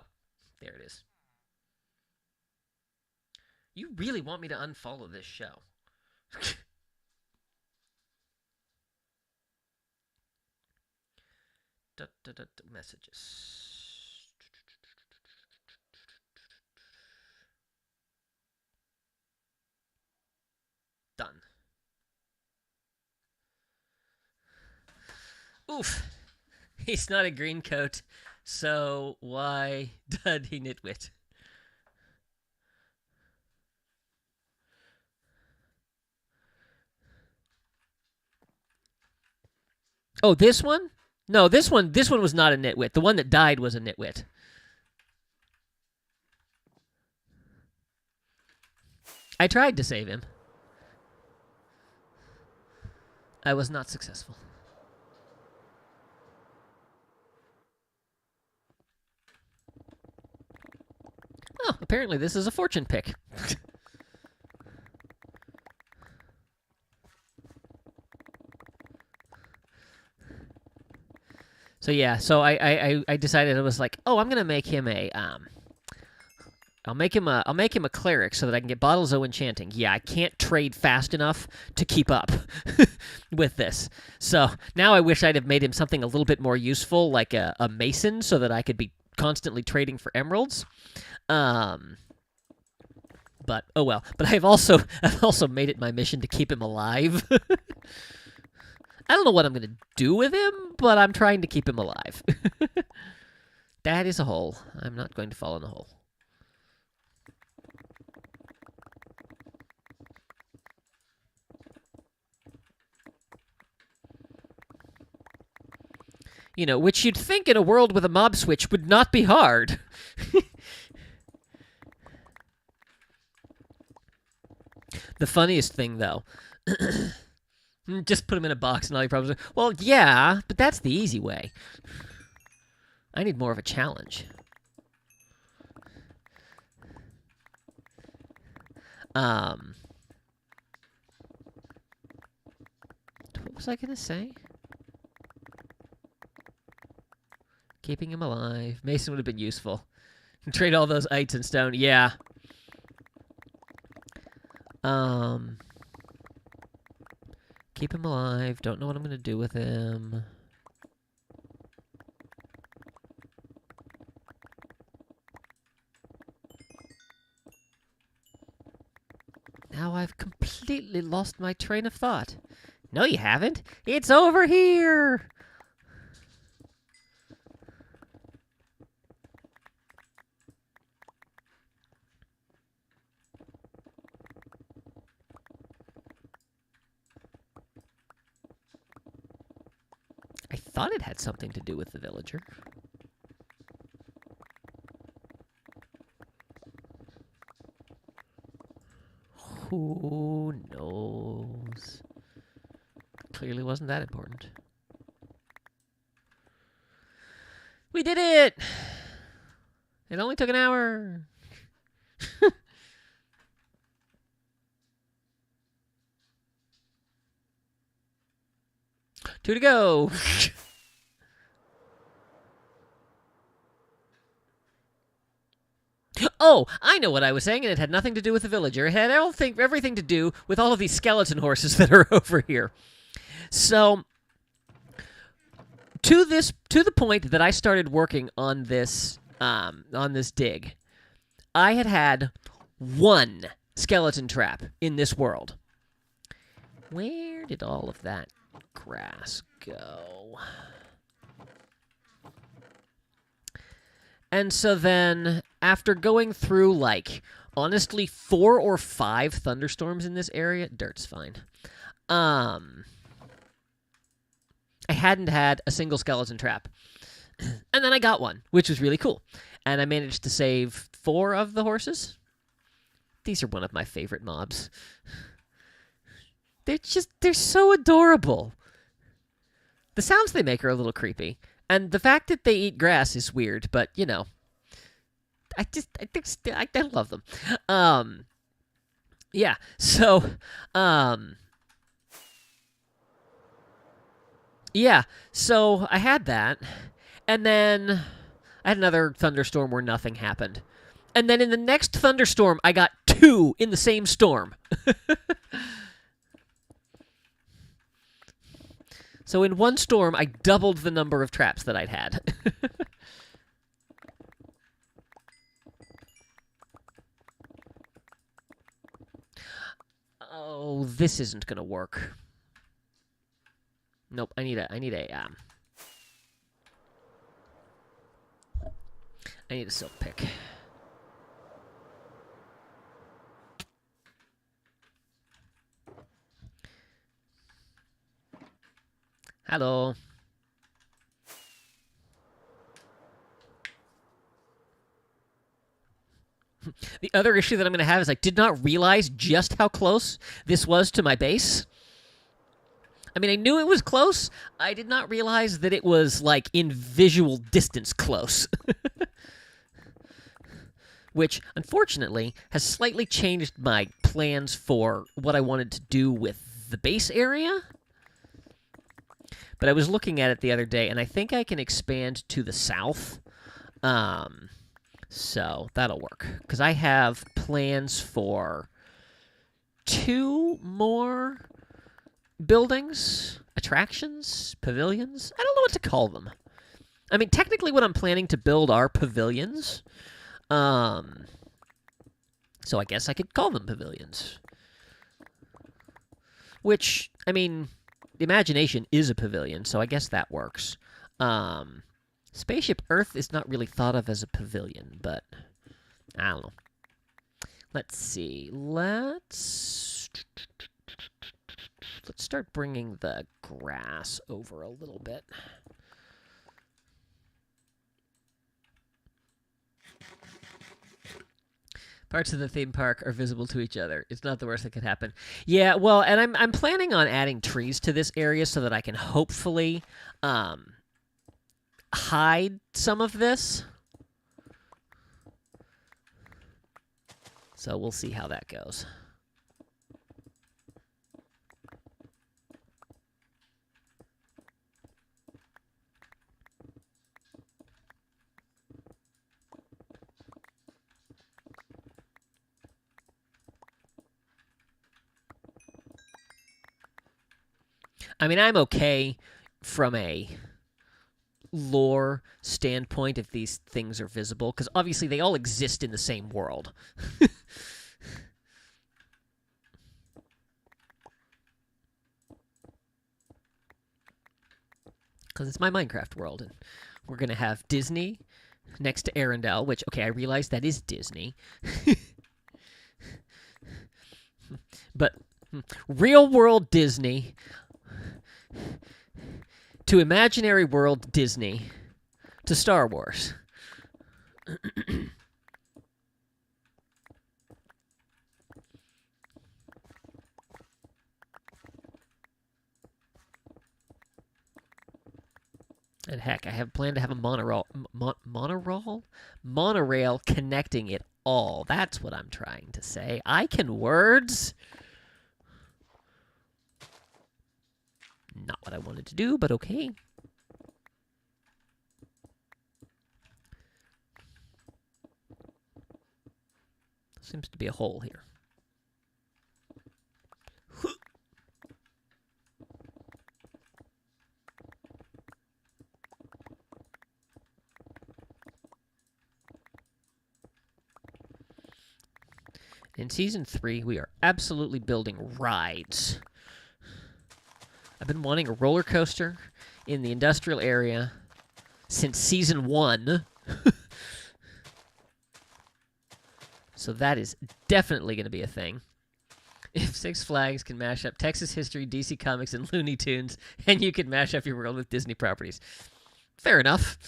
A: there it is. You really want me to unfollow this show? Messages. Done. Oof. He's not a green coat, so why did he nitwit? Oh, this one? No, this one was not a nitwit. The one that died was a nitwit. I tried to save him. I was not successful. Oh, apparently this is a fortune pick. So yeah, so I decided I was like, oh, I'm gonna make him a I'll make him a cleric so that I can get bottles of enchanting. Yeah, I can't trade fast enough to keep up with this. So now I wish I'd have made him something a little bit more useful, like a mason, so that I could be constantly trading for emeralds. But oh well. But I've also made it my mission to keep him alive. I don't know what I'm going to do with him, but I'm trying to keep him alive. That is a hole. I'm not going to fall in the hole. You know, which you'd think in a world with a mob switch would not be hard. The funniest thing, though... Just put him in a box and all your problems. Well, yeah, but that's the easy way. I need more of a challenge. What was I gonna say? Keeping him alive. Mason would have been useful. Trade all those ites and stone. Yeah. Keep him alive. Don't know what I'm going to do with him. Now I've completely lost my train of thought. No, you haven't. It's over here. I thought it had something to do with the villager. Who knows? Clearly wasn't that important. We did it! It only took an hour. 2 to go. Oh, I know what I was saying, and it had nothing to do with the villager. It had everything to do with all of these skeleton horses that are over here. So, to the point that I started working on this dig, I had one skeleton trap in this world. Where did all of that grass go? And so then, after going through, like, honestly, 4 or 5 thunderstorms in this area, dirt's fine. I hadn't had a single skeleton trap. And then I got one, which was really cool. And I managed to save 4 of the horses. These are one of my favorite mobs. They're so adorable. The sounds they make are a little creepy. And the fact that they eat grass is weird, but, you know, I love them. Yeah, so, yeah, so I had that, and then I had another thunderstorm where nothing happened. And then in the next thunderstorm, I got 2 in the same storm. So in one storm, I doubled the number of traps that I'd had. Oh, this isn't gonna work. Nope, I need a silk pick. Hello. The other issue that I'm going to have is I did not realize just how close this was to my base. I mean, I knew it was close. I did not realize that it was, like, in visual distance close. Which, unfortunately, has slightly changed my plans for what I wanted to do with the base area. But I was looking at it the other day, and I think I can expand to the south. So that'll work. Because I have plans for 2 more buildings, attractions, pavilions. I don't know what to call them. I mean, technically what I'm planning to build are pavilions. So I guess I could call them pavilions. Which, I mean, the imagination is a pavilion, so I guess that works. Spaceship Earth is not really thought of as a pavilion, but I don't know. Let's see. Let's start bringing the grass over a little bit. Parts of the theme park are visible to each other. It's not the worst that could happen. Yeah, well, and I'm planning on adding trees to this area so that I can hopefully hide some of this. So we'll see how that goes. I mean, I'm okay from a lore standpoint if these things are visible, because obviously they all exist in the same world. Because it's my Minecraft world, and we're going to have Disney next to Arendelle, which, okay, I realize that is Disney. But real world Disney to imaginary world Disney to Star Wars. And heck, I have planned to have a monorail connecting it all. That's what I'm trying to say. I can words. Not what I wanted to do, but okay. Seems to be a hole here. In Season 3, we are absolutely building rides. I've been wanting a roller coaster in the industrial area since Season 1. So that is definitely going to be a thing. If Six Flags can mash up Texas history, DC Comics, and Looney Tunes, and you can mash up your world with Disney properties. Fair enough.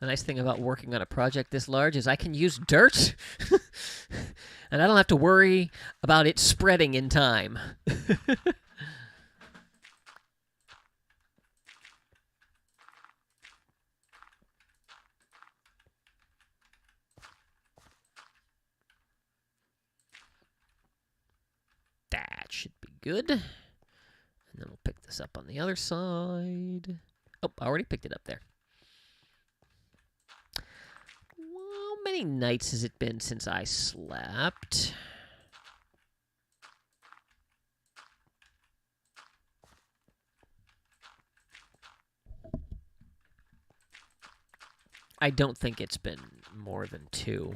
A: The nice thing about working on a project this large is I can use dirt, and I don't have to worry about it spreading in time. That should be good. And then we'll pick this up on the other side. Oh, I already picked it up there. How many nights has it been since I slept? I don't think it's been more than 2.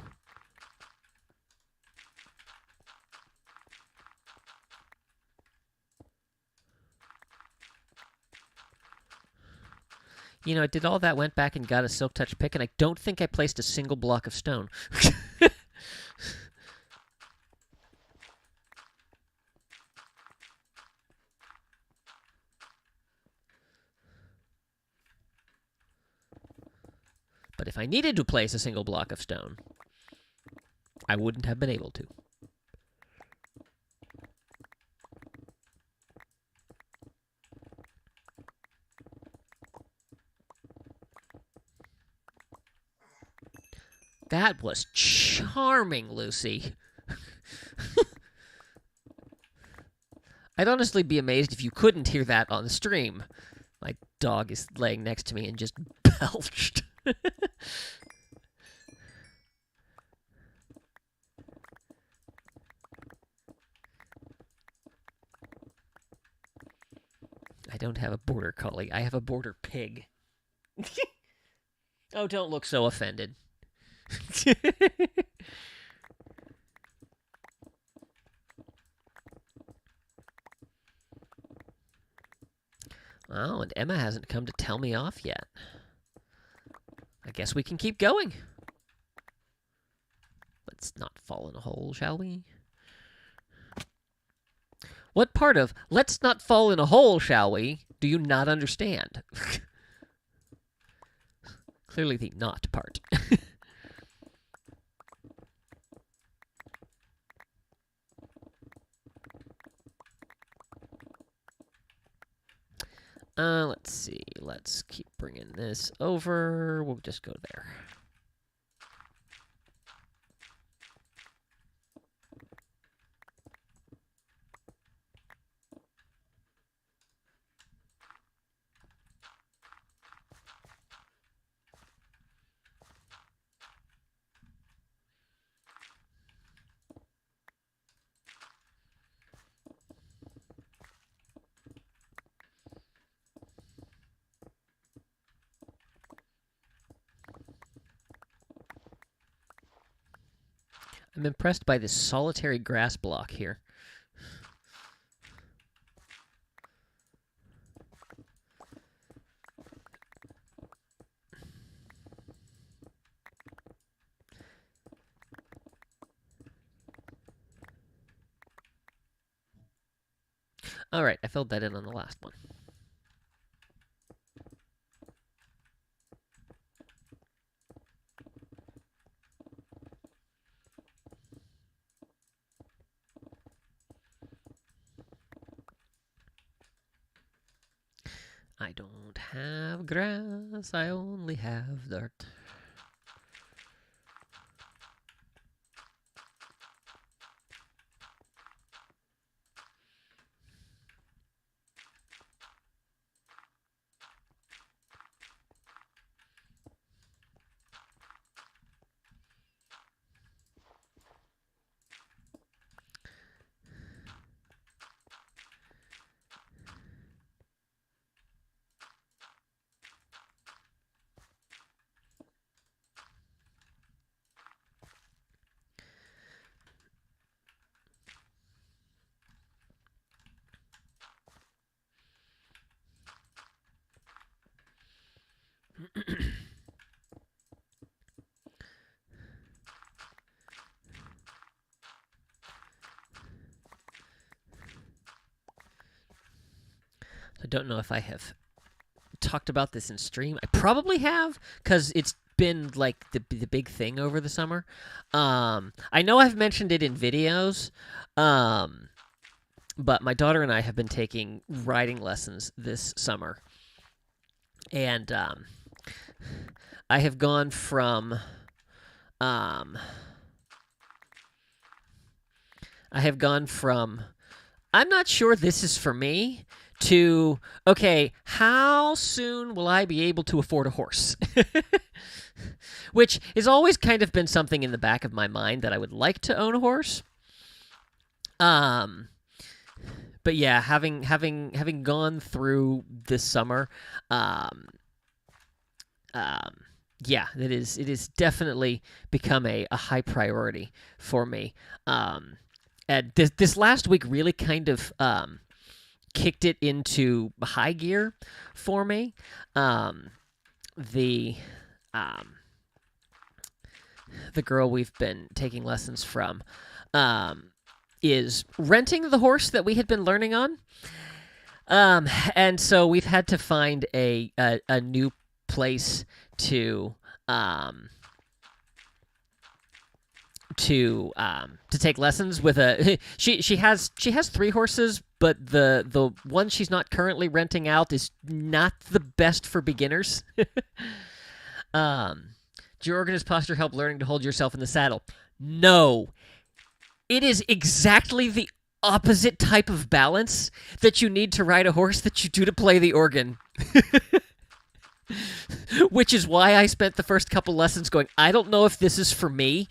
A: You know, I did all that, went back and got a Silk Touch pick, and I don't think I placed a single block of stone. But if I needed to place a single block of stone, I wouldn't have been able to. That was charming, Lucy. I'd honestly be amazed if you couldn't hear that on the stream. My dog is laying next to me and just belched. I don't have a border collie. I have a border pig. Oh, don't look so offended. Oh, and Emma hasn't come to tell me off yet. I guess we can keep going. Let's not fall in a hole, shall we? What part of "let's not fall in a hole, shall we" do you not understand? Clearly the not part. Let's see. Let's keep bringing this over. We'll just go there. I'm impressed by this solitary grass block here. All right, I filled that in on the last one. I don't have grass, I only have dirt. I don't know if I have talked about this in stream. I probably have, because it's been like the big thing over the summer. I know I've mentioned it in videos, but my daughter and I have been taking riding lessons this summer, and I have gone from I'm not sure this is for me to, okay, how soon will I be able to afford a horse? Which has always kind of been something in the back of my mind that I would like to own a horse. But yeah, having gone through this summer, yeah, it is definitely become a high priority for me. And this last week really kind of kicked it into high gear for me. The girl we've been taking lessons from is renting the horse that we had been learning on. And so we've had to find a new place to take lessons with a she has 3 horses, but the one she's not currently renting out is not the best for beginners. Do your organist posture help learning to hold yourself in the saddle? No. It is exactly the opposite type of balance that you need to ride a horse that you do to play the organ. Which is why I spent the first couple lessons going, I don't know if this is for me.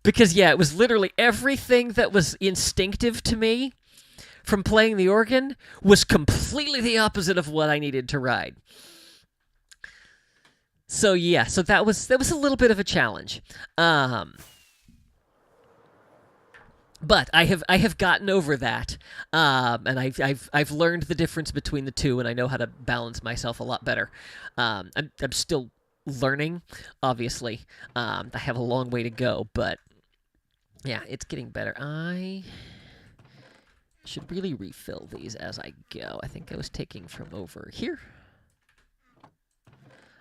A: Because, yeah, it was literally everything that was instinctive to me from playing the organ was completely the opposite of what I needed to ride. So, yeah, so that was a little bit of a challenge. But I have gotten over that, and I've learned the difference between the two, and I know how to balance myself a lot better. I'm still learning, obviously. I have a long way to go, but yeah, it's getting better. I should really refill these as I go. I think I was taking from over here.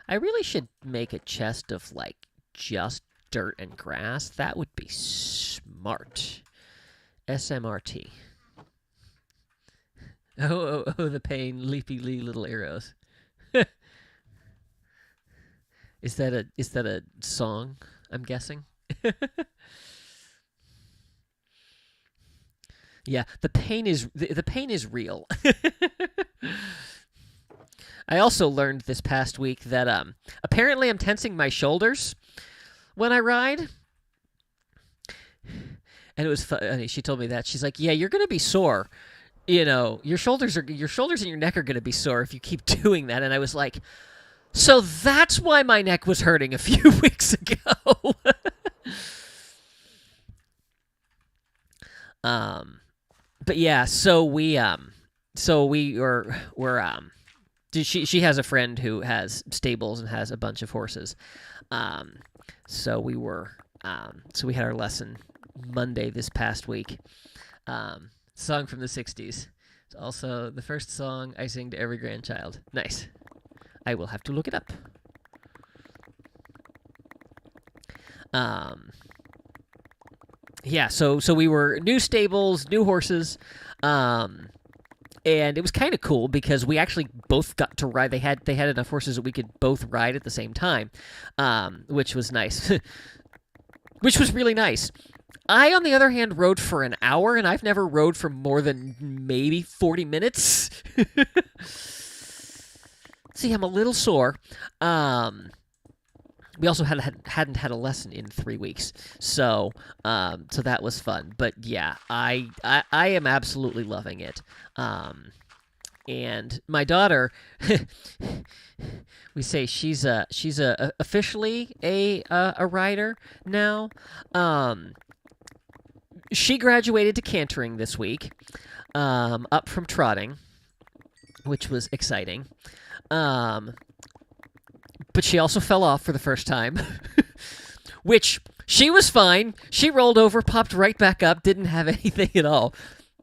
A: I really should make a chest of like just dirt and grass. That would be smart. SMRT. Oh, the pain, leapy little arrows. Is that a song? I'm guessing. Yeah, the pain is real. I also learned this past week that apparently I'm tensing my shoulders when I ride. And it was funny. She told me that. She's like, "Yeah, you're going to be sore. You know, your shoulders and your neck are going to be sore if you keep doing that." And I was like, "So that's why my neck was hurting a few weeks ago." But yeah, so we were she has a friend who has stables and has a bunch of horses. So we had our lesson Monday this past week. Song from the 60s. It's also the first song I sing to every grandchild. Nice. I will have to look it up. Yeah, so we were new stables, new horses, And it was kind of cool because we actually both got to ride. They had enough horses that we could both ride at the same time, which was nice. Which was really nice. I, on the other hand, rode for an hour, and I've never rode for more than maybe 40 minutes. See, I'm a little sore. We also hadn't had a lesson in 3 weeks, so that was fun. But yeah, I am absolutely loving it. And my daughter, we say she's officially a rider now. She graduated to cantering this week, up from trotting, which was exciting. But she also fell off for the first time, which she was fine. She rolled over, popped right back up, didn't have anything at all.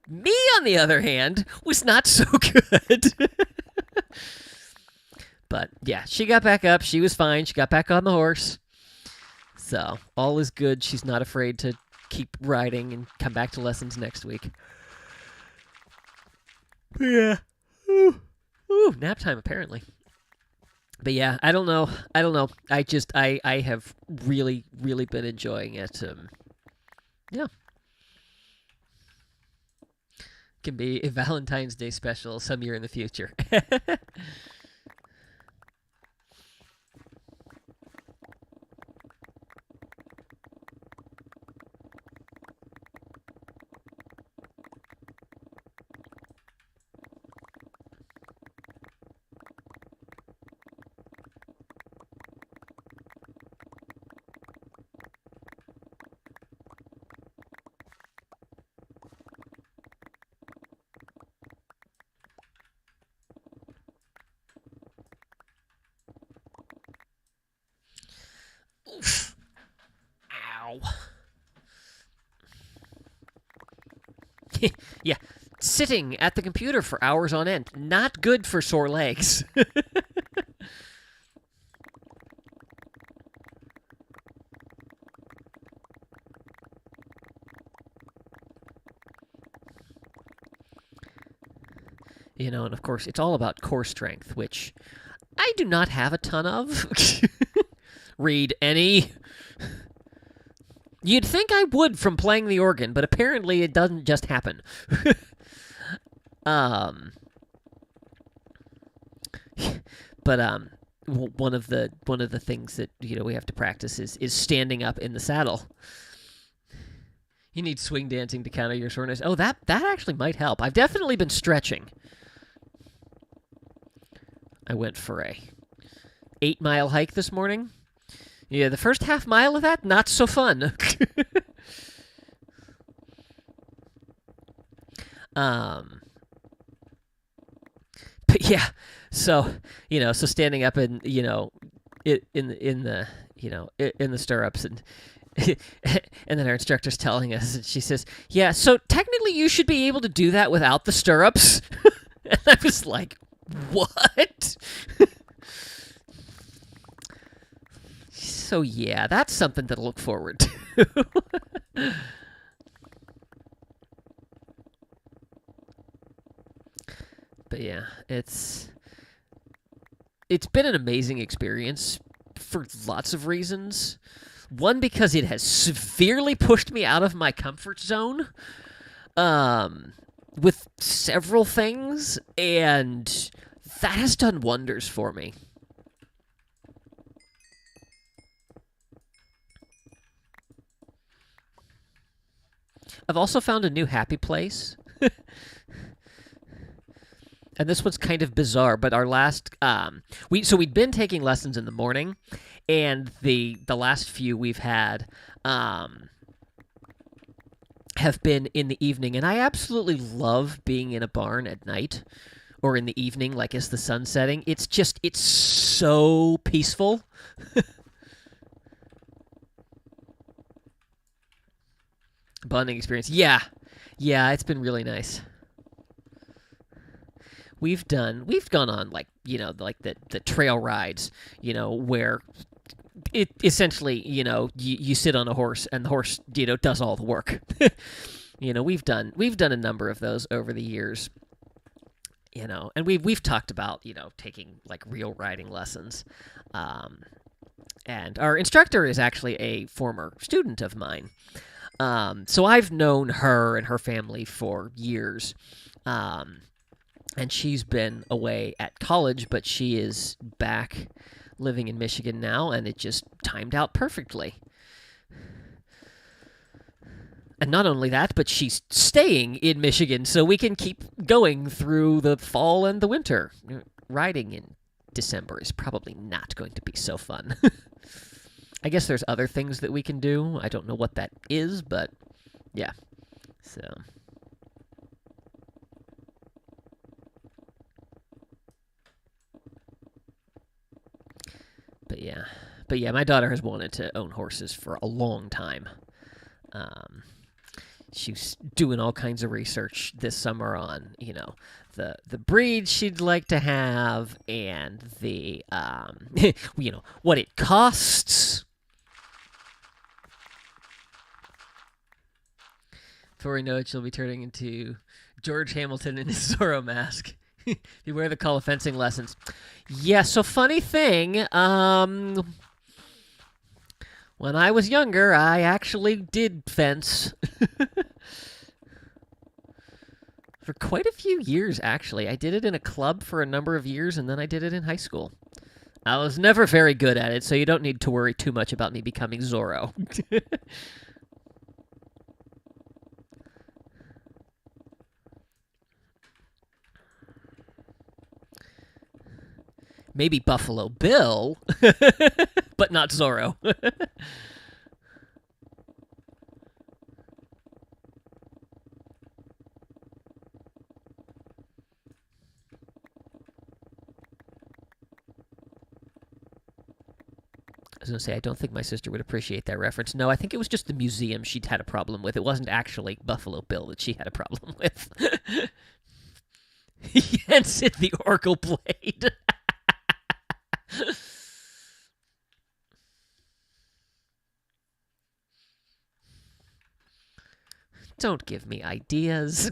A: Me, on the other hand, was not so good. But yeah, she got back up. She was fine. She got back on the horse. So all is good. She's not afraid to keep riding and come back to lessons next week. Yeah. Ooh, nap time apparently. But yeah, I don't know. I have really, really been enjoying it. Yeah. Can be a Valentine's Day special some year in the future. Oof. Ow. Yeah, sitting at the computer for hours on end. Not good for sore legs. And of course, it's all about core strength, which I do not have a ton of. Read any. You'd think I would from playing the organ, but apparently it doesn't just happen. But one of the things that we have to practice is standing up in the saddle. You need swing dancing to counter your soreness. Oh, that actually might help. I've definitely been stretching. I went for a 8-mile hike this morning. Yeah, the first half mile of that, not so fun. But yeah, so standing up and in the stirrups and and then our instructor's telling us, and she says, "Yeah, so technically you should be able to do that without the stirrups." And I was like, "What?" So yeah, that's something to look forward to. But yeah, it's been an amazing experience for lots of reasons. One, because it has severely pushed me out of my comfort zone with several things, and that has done wonders for me. I've also found a new happy place. And this one's kind of bizarre, but our last we'd been taking lessons in the morning, and the last few we've had have been in the evening, and I absolutely love being in a barn at night or in the evening, like as the sun's setting. It's so peaceful. Bonding experience. Yeah, it's been really nice. We've gone on the trail rides, where it essentially, you sit on a horse and the horse, does all the work. We've done a number of those over the years. and we've talked about, taking like real riding lessons. And our instructor is actually a former student of mine. So I've known her and her family for years. And she's been away at college, but she is back living in Michigan now, and it just timed out perfectly. And not only that, but she's staying in Michigan, so we can keep going through the fall and the winter. Riding in December is probably not going to be so fun. I guess there's other things that we can do. I don't know what that is, but yeah. So. But yeah, my daughter has wanted to own horses for a long time. She's doing all kinds of research this summer on, the breed she'd like to have and the, what it costs. Before we know it, she'll be turning into George Hamilton in his Zorro mask. Beware the call of fencing lessons. Yeah, so funny thing, when I was younger, I actually did fence. For quite a few years, actually. I did it in a club for a number of years, and then I did it in high school. I was never very good at it, so you don't need to worry too much about me becoming Zorro. Maybe Buffalo Bill, but not Zorro. I was going to say, I don't think my sister would appreciate that reference. No, I think it was just the museum she'd had a problem with. It wasn't actually Buffalo Bill that she had a problem with. Hence it, the Oracle Blade. Don't give me ideas.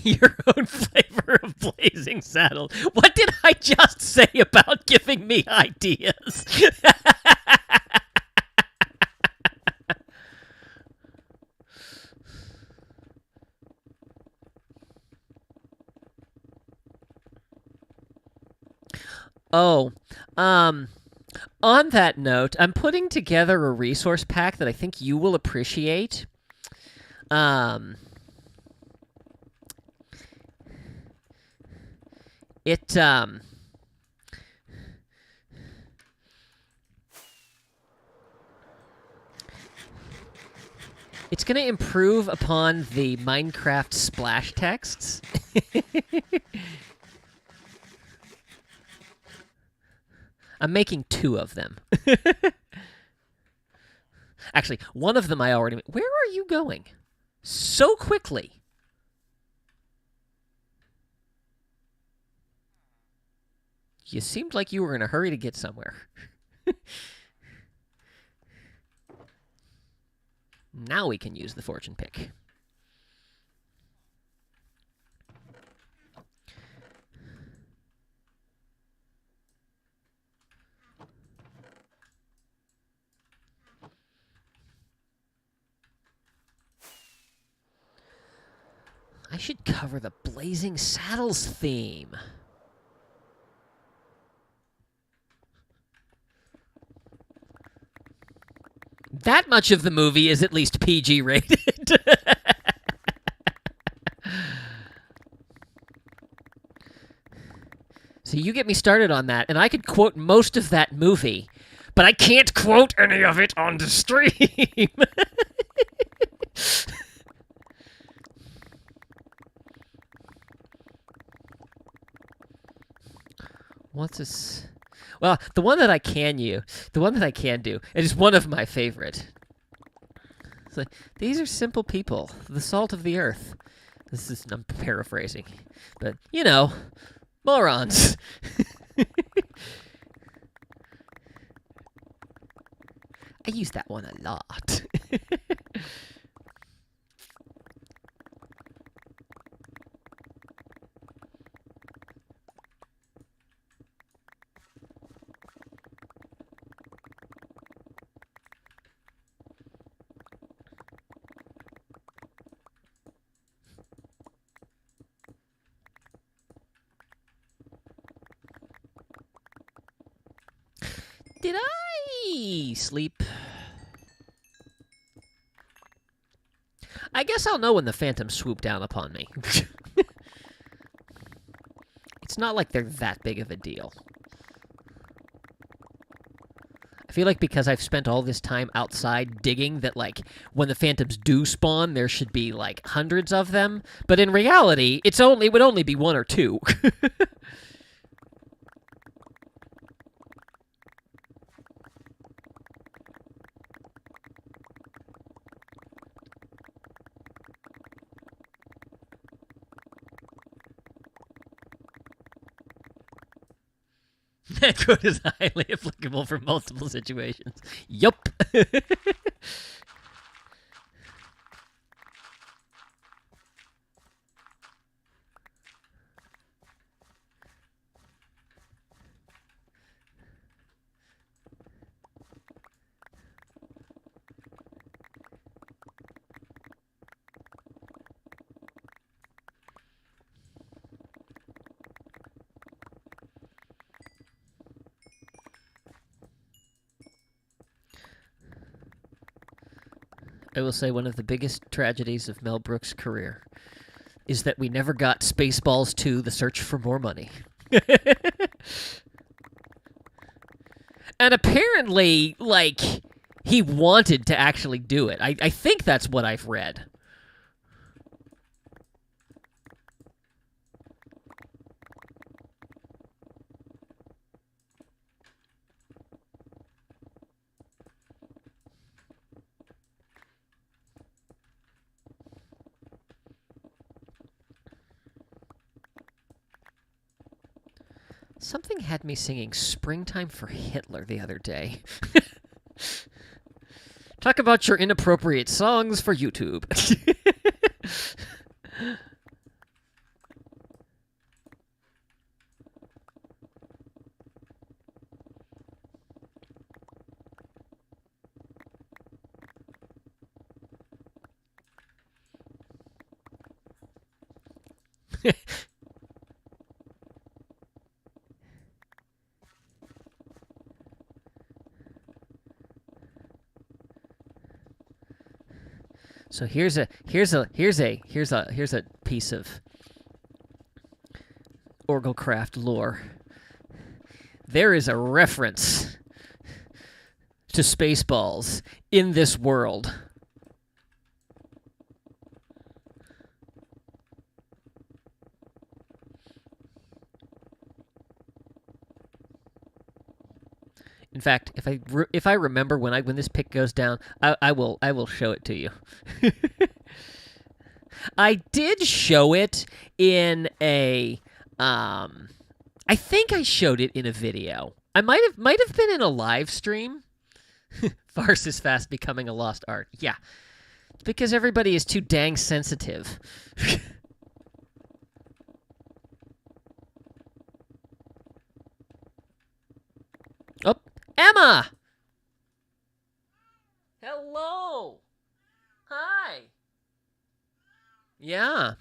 A: Your own flavor of blazing saddle. What did I just say about giving me ideas? Oh, on that note, I'm putting together a resource pack that I think you will appreciate. It's going to improve upon the Minecraft splash texts. I'm making 2 of them. Actually, one of them I already... Where are you going? So quickly. You seemed like you were in a hurry to get somewhere. Now we can use the fortune pick. I should cover the Blazing Saddles theme. That much of the movie is at least PG rated. So you get me started on that, and I could quote most of that movie, but I can't quote any of it on the stream. What's this? Well, the one that I can do, it is one of my favorite. It's like, these are simple people, the salt of the earth. I'm paraphrasing, but you know, morons. I use that one a lot. Did I sleep? I guess I'll know when the phantoms swoop down upon me. It's not like they're that big of a deal. I feel like because I've spent all this time outside digging that, like, when the phantoms do spawn, there should be, like, hundreds of them. But in reality, it would only be one or two. That quote is highly applicable for multiple situations. Yup. I will say one of the biggest tragedies of Mel Brooks' career is that we never got Spaceballs 2, The Search for More Money. And apparently, like, he wanted to actually do it. I think that's what I've read. Something had me singing Springtime for Hitler the other day. Talk about your inappropriate songs for YouTube. So here's a piece of OrgelCraft lore. There is a reference to Spaceballs in this world. In fact, if I remember when this pic goes down, I will show it to you. I did show it in a I think I showed it in a video. I might have been in a live stream. Farce is fast becoming a lost art. Yeah. Because everybody is too dang sensitive. Oh, Emma! Hello! Hi! Yeah.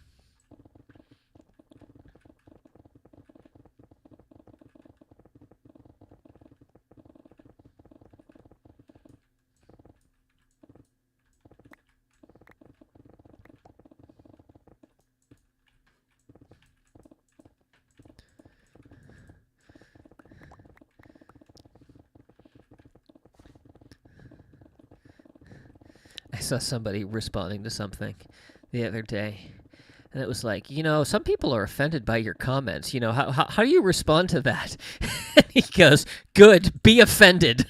A: saw somebody responding to something the other day, and it was like, some people are offended by your comments. How do you respond to that? And he goes, "Good, be offended."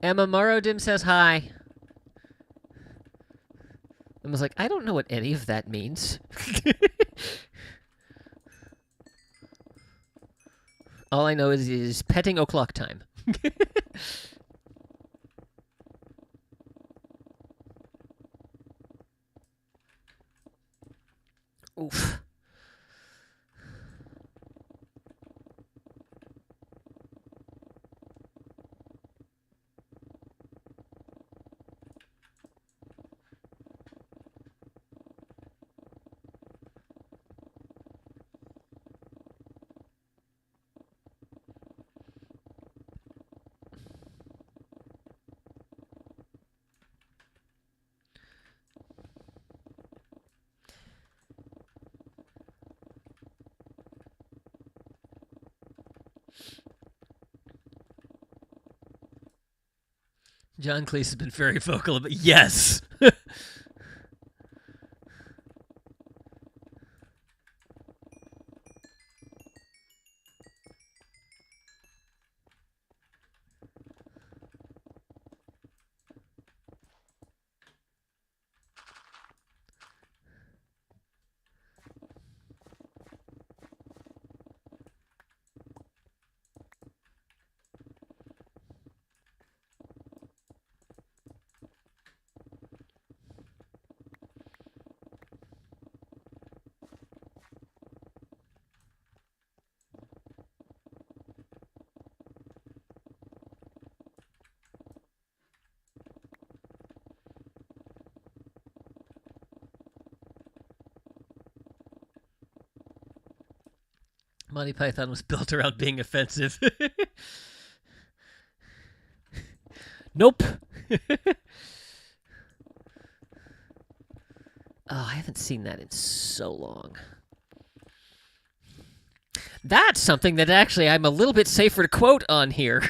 A: Emma Morodim says hi. Emma's like, I don't know what any of that means. All I know is petting o'clock time. Oof. John Cleese has been very vocal about yes. Monty Python was built around being offensive. Nope. Oh, I haven't seen that in so long. That's something that actually I'm a little bit safer to quote on here.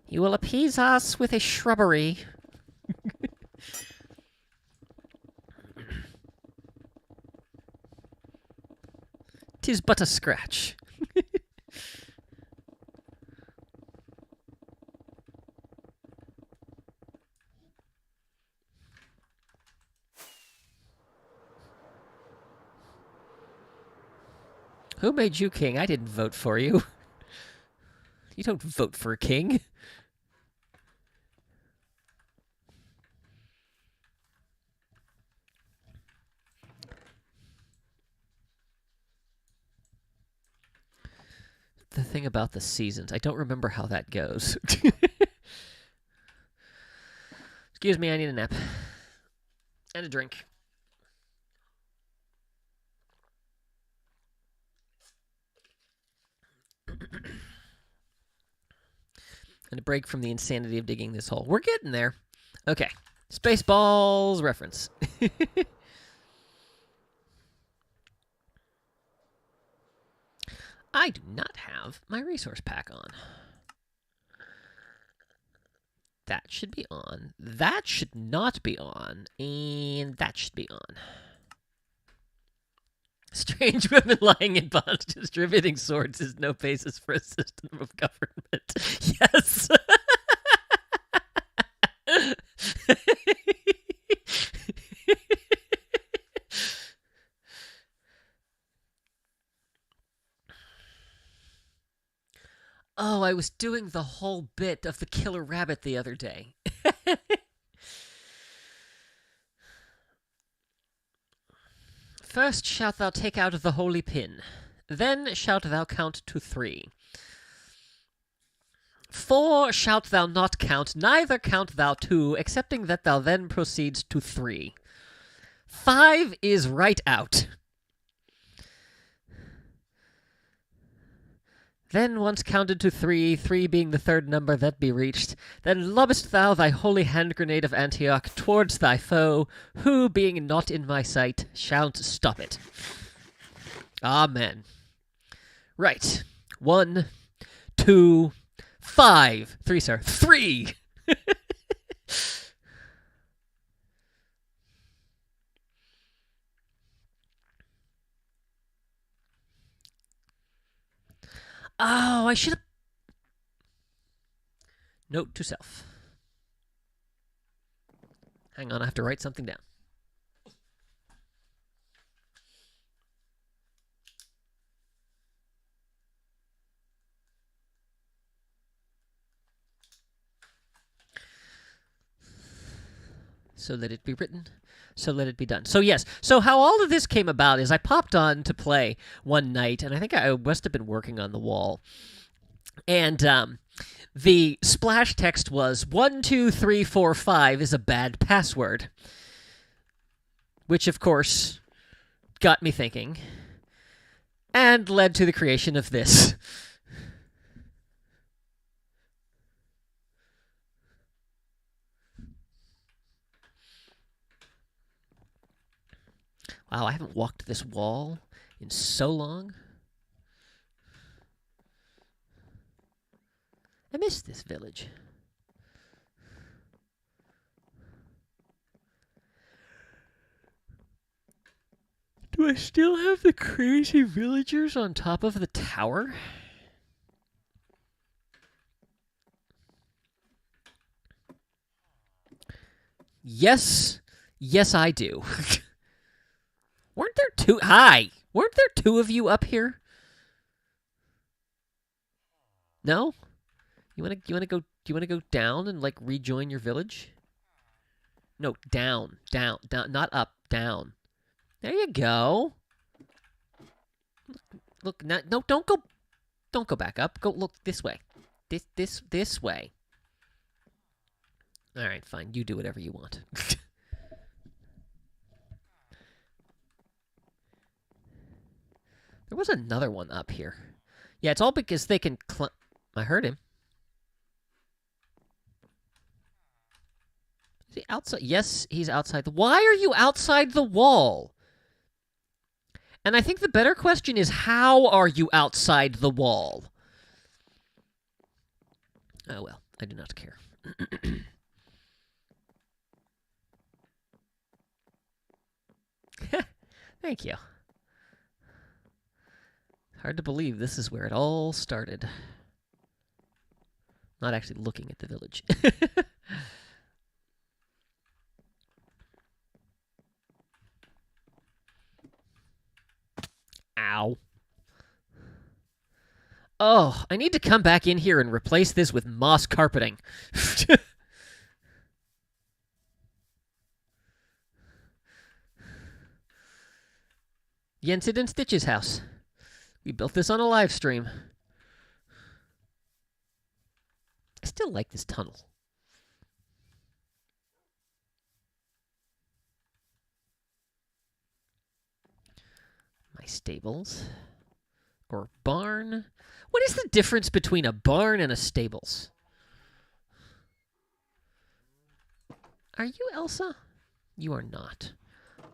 A: You will appease us with a shrubbery. 'Tis but a scratch. Who made you king? I didn't vote for you. You don't vote for a king. The thing about the seasons, I don't remember how that goes. Excuse me, I need a nap. And a drink. And a break from the insanity of digging this hole. We're getting there. Okay. Spaceballs reference. I do not have my resource pack on. That should be on. That should not be on. And that should be on. Strange women lying in bonds distributing swords is no basis for a system of government. Yes. Oh, I was doing the whole bit of the killer rabbit the other day. First shalt thou take out the holy pin. Then shalt thou count to 3. 4 shalt thou not count, neither count thou 2, excepting that thou then proceeds to 3. 5 is right out. Then once counted to 3, 3 being the third number that be reached, then lobbest thou thy holy hand grenade of Antioch towards thy foe, who, being not in my sight, shalt stop it. Amen. Right. 1, 2, 5. 3, sir. 3! Oh, I should have... Note to self. Hang on, I have to write something down. So let it be written, so let it be done. So yes, so how all of this came about is I popped on to play one night, and I think I must have been working on the wall. And the splash text was 1, 2, 3, 4, 5 is a bad password. Which, of course, got me thinking, and led to the creation of this. Wow, I haven't walked this wall in so long. I miss this village. Do I still have the crazy villagers on top of the tower? Yes. Yes, I do. Weren't there two? Hi! Weren't there two of you up here? No? You wanna go? Do you wanna go down and like rejoin your village? No, down, not up, down. There you go. Look, no, don't go back up. Go look this way. This way. All right, fine. You do whatever you want. There was another one up here. Yeah, it's all because they can I heard him. Is he outside? Yes, he's outside. Why are you outside the wall? And I think the better question is, how are you outside the wall? Oh, well, I do not care. Thank you. Hard to believe this is where it all started. Not actually looking at the village. Ow. Oh, I need to come back in here and replace this with moss carpeting. Yensid and Stitch's house. We built this on a live stream. I still like this tunnel. My stables. Or barn. What is the difference between a barn and a stables? Are you Elsa? You are not.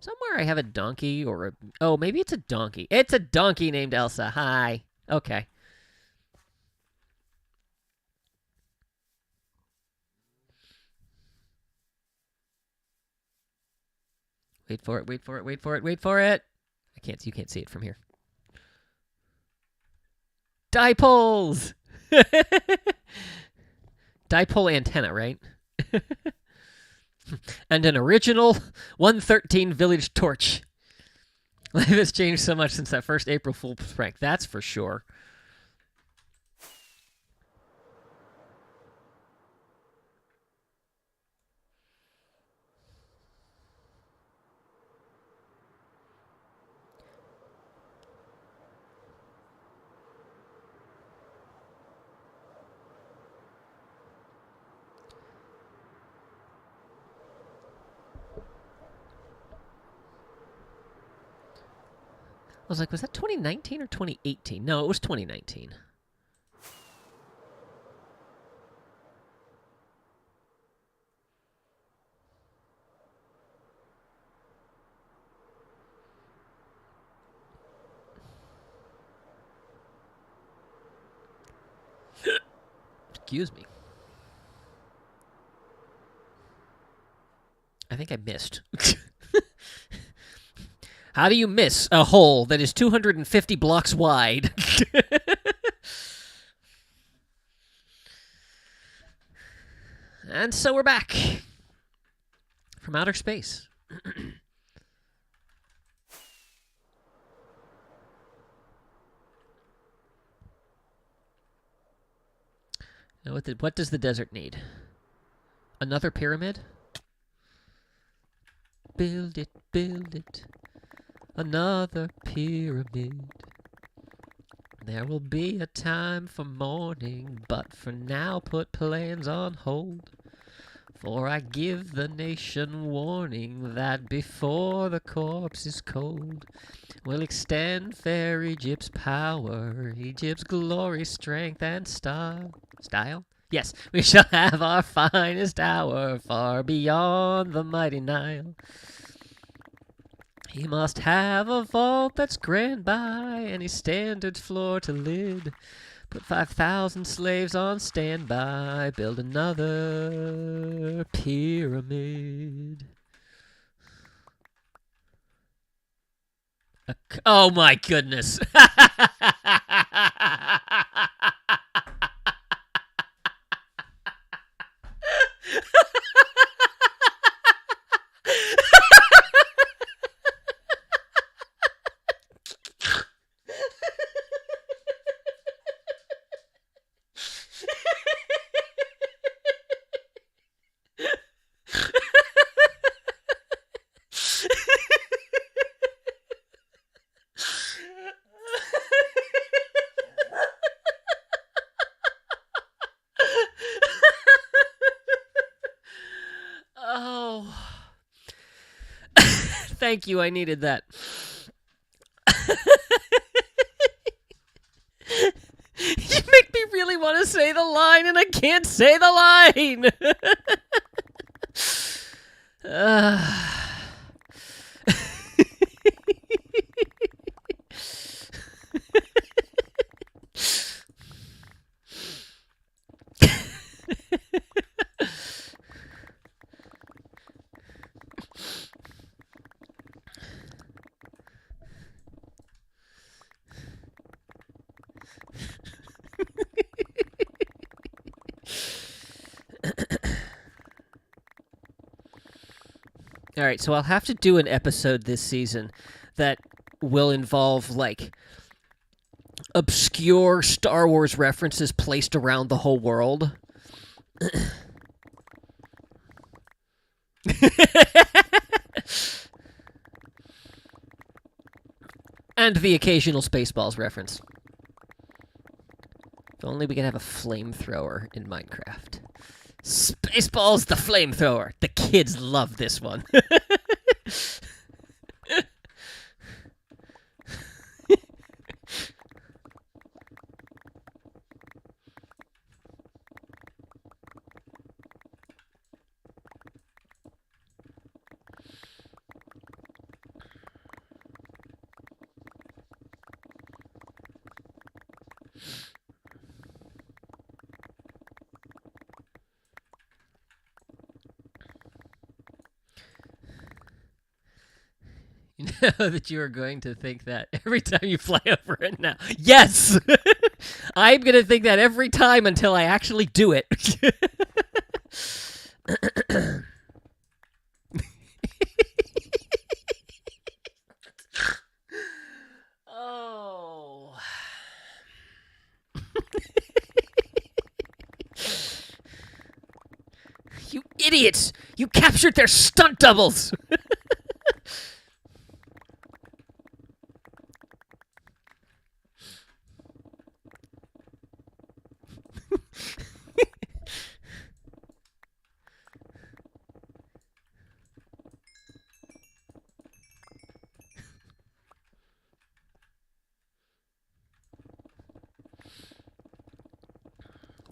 A: Somewhere I have a donkey or a... Oh, maybe it's a donkey. It's a donkey named Elsa. Hi. Okay. Wait for it, wait for it, wait for it, wait for it. You can't see it from here. Dipoles! Dipole antenna, right? And an original 113 village torch. Life has changed so much since that first April Fool's prank. That's for sure. I was like, was that 2019 or 2018? No, it was 2019. Excuse me. I think I missed. How do you miss a hole that is 250 blocks wide? And so we're back from outer space. Now, what does the desert need? Another pyramid? Build it, another pyramid. There will be a time for mourning, but for now put plans on hold. For I give the nation warning that before the corpse is cold, we'll extend fair Egypt's power, Egypt's glory, strength, and style. Style? Yes, we shall have our finest hour far beyond the mighty Nile. He must have a vault that's grand by any standard floor to lid. Put 5,000 slaves on standby, build another pyramid. Oh my goodness. Oh. Thank you, I needed that. You make me really want to say the line, and I can't say the line! All right, so I'll have to do an episode this season that will involve, like, obscure Star Wars references placed around the whole world. And the occasional Spaceballs reference. If only we could have a flamethrower in Minecraft. Spaceballs the flamethrower. The kids love this one. You know that you are going to think that every time you fly over it now. Yes! I'm going to think that every time until I actually do it. Oh. You idiots! You captured their stunt doubles!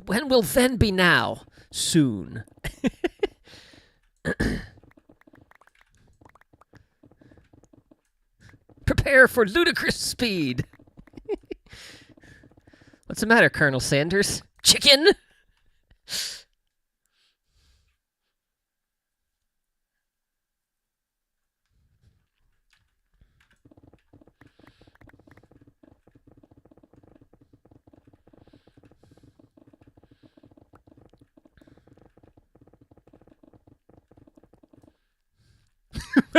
A: When will then be now? Soon. Prepare for ludicrous speed. What's the matter, Colonel Sanders? Chicken?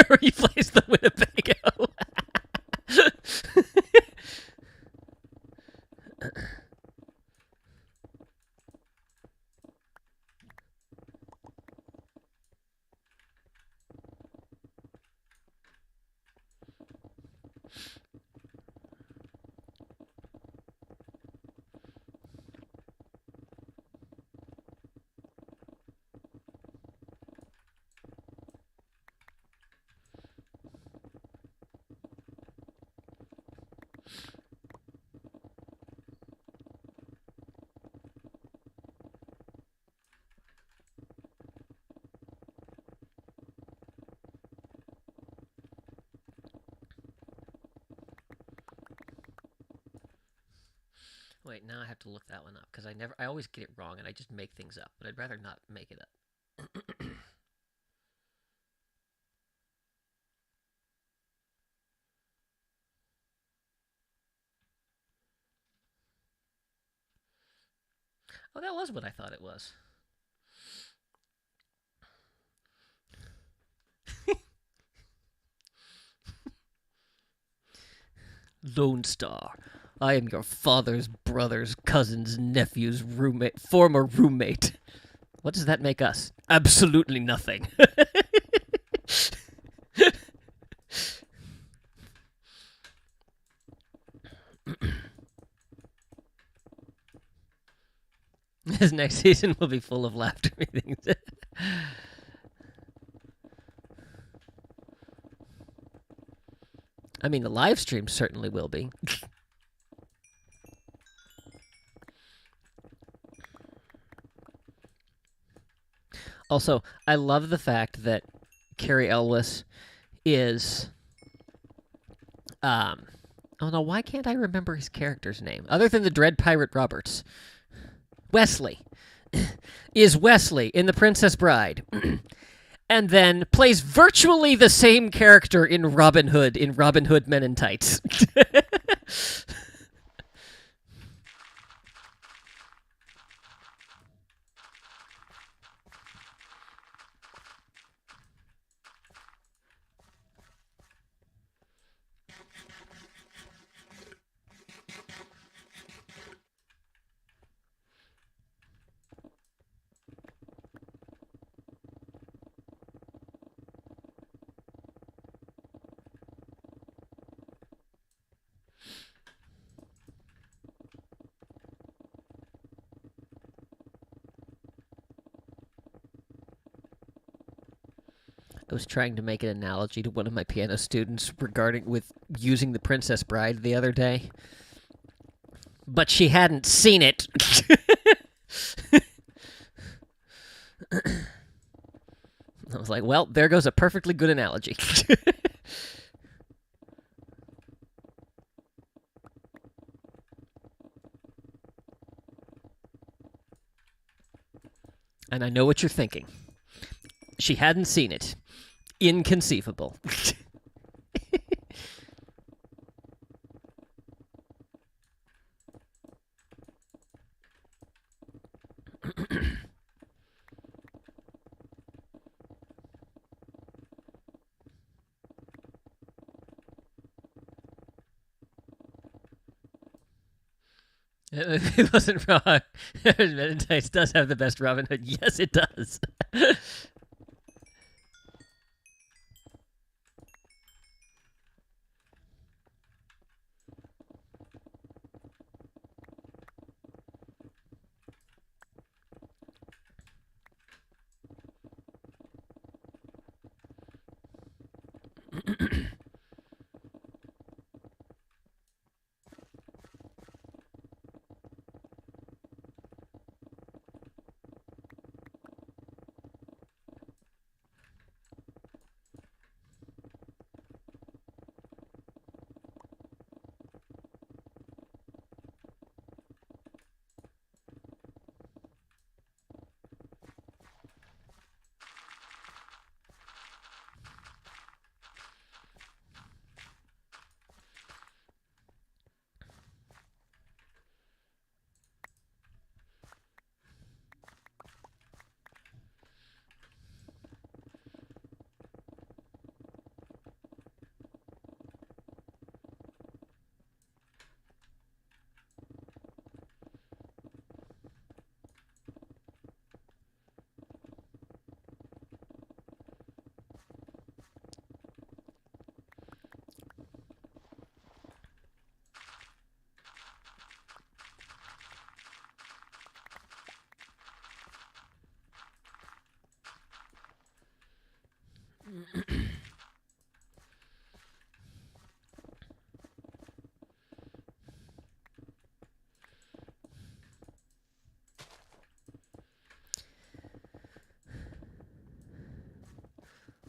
A: Where he plays the Winnebago. Wait, now I have to look that one up because I always get it wrong and I just make things up, but I'd rather not make it up. Oh, that was what I thought it was. Lone Star. I am your father's brother's cousin's nephew's roommate, former roommate. What does that make us? Absolutely nothing. This next season will be full of laughter meetings. I mean, the live stream certainly will be. Also, I love the fact that Carrie Elwes is... Oh no, why can't I remember his character's name? Other than the Dread Pirate Roberts. Wesley. Is Wesley in The Princess Bride. And then plays virtually the same character in Robin Hood Men in Tights. I was trying to make an analogy to one of my piano students regarding with using The Princess Bride the other day. But she hadn't seen it. I was like, well, there goes a perfectly good analogy. And I know what you're thinking. She hadn't seen it. Inconceivable. It wasn't wrong. Men in Tights does have the best Robin Hood. Yes, it does.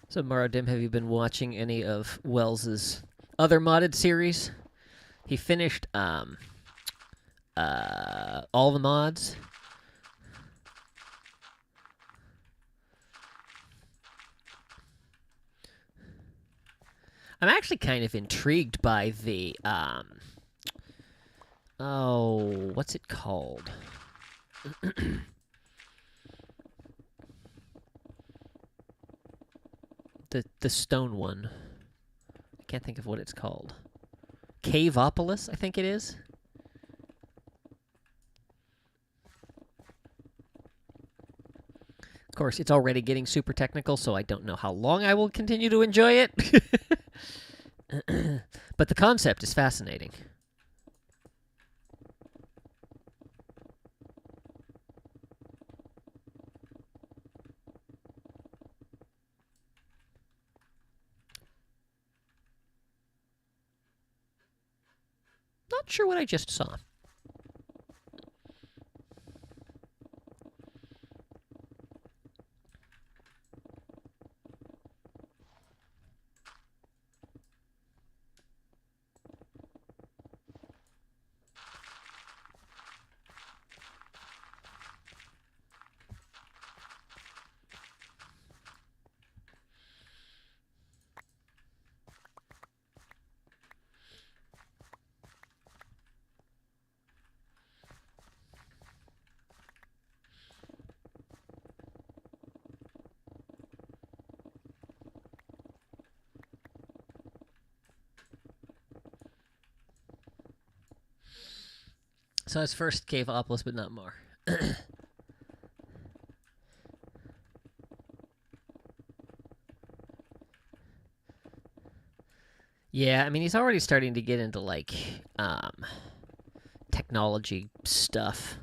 A: So, Maradim, have you been watching any of Wells's other modded series? He finished all the mods. I'm actually kind of intrigued by the oh, what's it called? the stone one. I can't think of what it's called. Caveopolis, I think it is. Of course, it's already getting super technical, so I don't know how long I will continue to enjoy it. But the concept is fascinating. Not sure what I just saw. So it's first Caveopolis, but not more. Yeah, I mean, he's already starting to get into, like, technology stuff.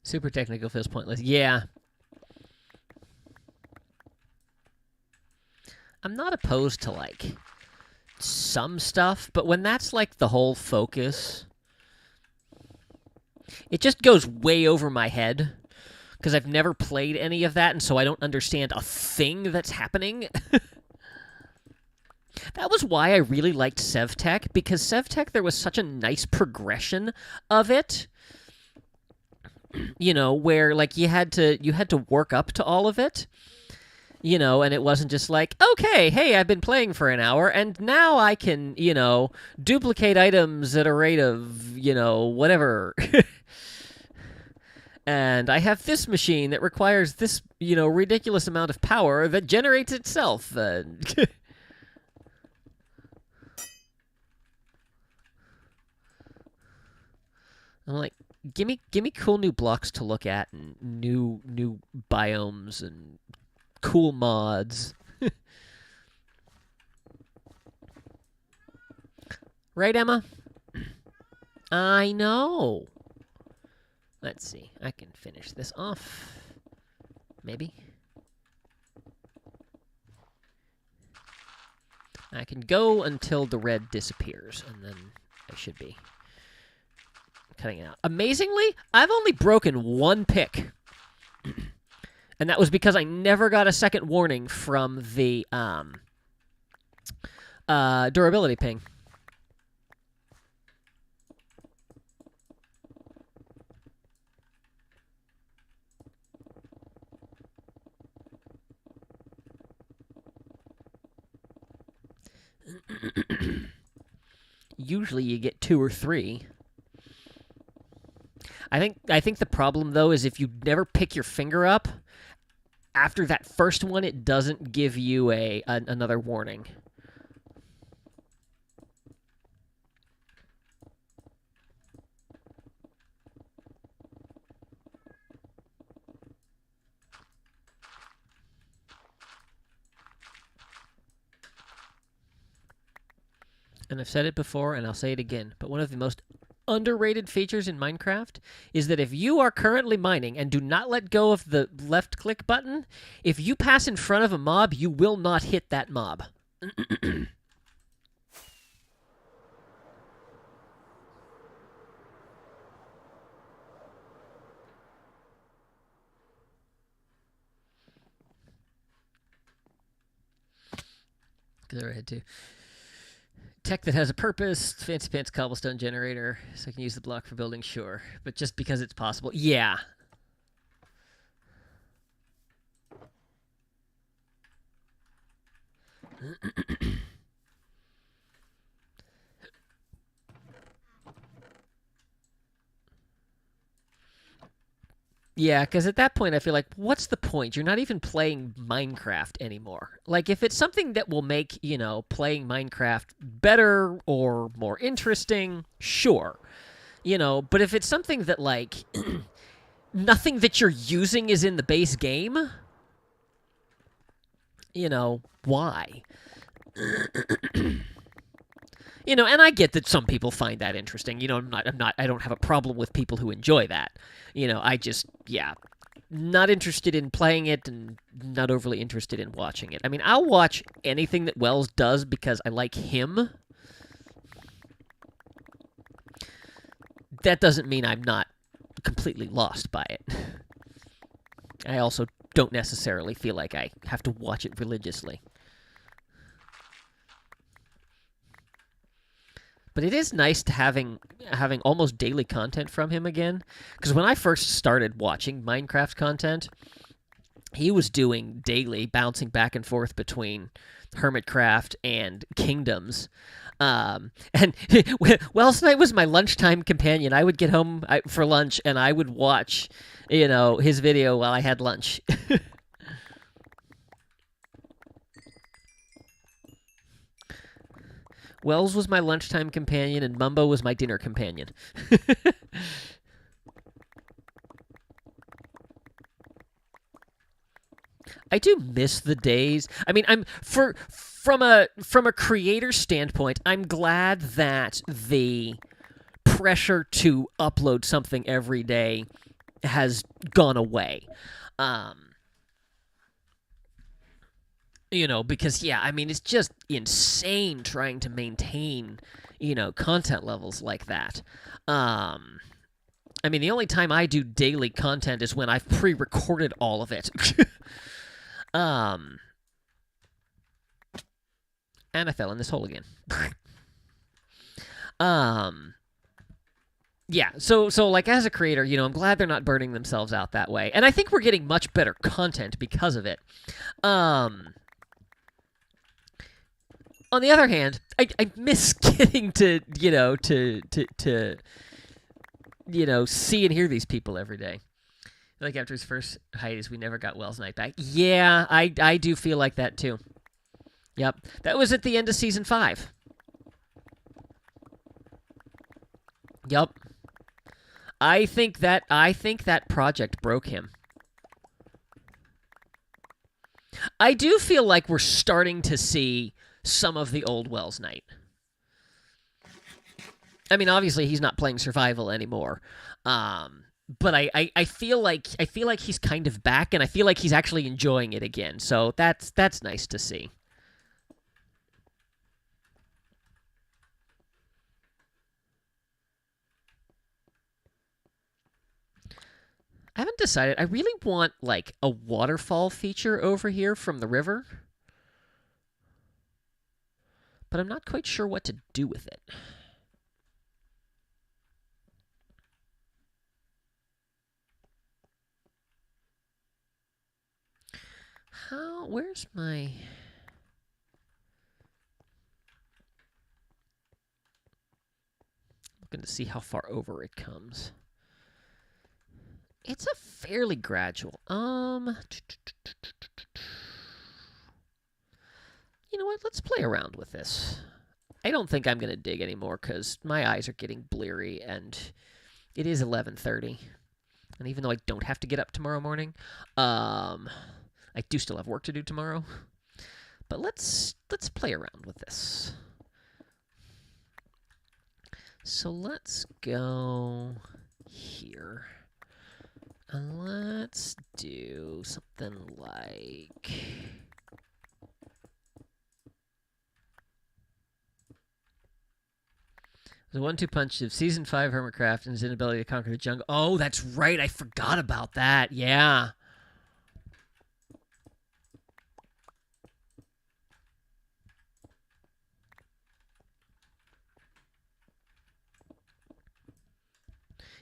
A: Super technical feels pointless. Yeah. I'm not opposed to, like, some stuff, but when that's, like, the whole focus, it just goes way over my head, because I've never played any of that, and so I don't understand a thing that's happening. That was why I really liked SevTech, because SevTech, there was such a nice progression of it, you know, where, like, you had to work up to all of it. You know, and it wasn't just like, okay, hey, I've been playing for an hour, and now I can, you know, duplicate items at a rate of, you know, whatever. And I have this machine that requires this, you know, ridiculous amount of power that generates itself. I'm like, give me cool new blocks to look at, and new biomes and cool mods. Right, Emma? I know. Let's see. I can finish this off. Maybe. I can go until the red disappears, and then I should be cutting it out. Amazingly, I've only broken one pick. And that was because I never got a second warning from the durability ping. Usually you get 2 or 3. I think the problem, though, is if you never pick your finger up, after that first one, it doesn't give you another warning. And I've said it before, and I'll say it again, but one of the most underrated features in Minecraft is that if you are currently mining and do not let go of the left click button, if you pass in front of a mob, you will not hit that mob. Go ahead too. Tech that has a purpose, fancy pants cobblestone generator, so I can use the block for building, sure. But just because it's possible, yeah. Yeah, because at that point I feel like, what's the point? You're not even playing Minecraft anymore. Like, if it's something that will make, you know, playing Minecraft better or more interesting, sure. You know, but if it's something that, like, nothing that you're using is in the base game, you know, why? You know, and I get that some people find that interesting. You know, I don't have a problem with people who enjoy that. You know, I just, yeah, not interested in playing it and not overly interested in watching it. I mean, I'll watch anything that Wells does because I like him. That doesn't mean I'm not completely lost by it. I also don't necessarily feel like I have to watch it religiously. But it is nice to having almost daily content from him again. Because when I first started watching Minecraft content, he was doing daily, bouncing back and forth between Hermitcraft and Kingdoms. And Wells Night was my lunchtime companion. I would get home for lunch, and I would watch, you know, his video while I had lunch. Wells was my lunchtime companion, and Mumbo was my dinner companion. I do miss the days. I mean, from a creator standpoint, I'm glad that the pressure to upload something every day has gone away. You know, because, yeah, I mean, it's just insane trying to maintain, you know, content levels like that. I mean, the only time I do daily content is when I've pre-recorded all of it. And I fell in this hole again. Yeah, so like, as a creator, you know, I'm glad they're not burning themselves out that way. And I think we're getting much better content because of it. On the other hand, I miss getting to, you know, to you know, see and hear these people every day. Like, after his first hiatus, we never got Wells Night back. Yeah, I do feel like that too. Yep, that was at the end of season 5. Yep. I think that project broke him. I do feel like we're starting to see some of the old Wells Night. I mean, obviously he's not playing survival anymore, but I feel like he's kind of back, and I feel like he's actually enjoying it again. So that's nice to see. I haven't decided. I really want, like, a waterfall feature over here from the river, but I'm not quite sure what to do with it. Where's my... Looking to see how far over it comes. It's a fairly gradual. You know what? Let's play around with this. I don't think I'm going to dig anymore because my eyes are getting bleary, and it is 11:30. And even though I don't have to get up tomorrow morning, I do still have work to do tomorrow. But let's play around with this. So let's go here. And let's do something like... The 1-2 punch of Season 5 Hermitcraft and his inability to conquer the jungle. Oh, that's right. I forgot about that. Yeah.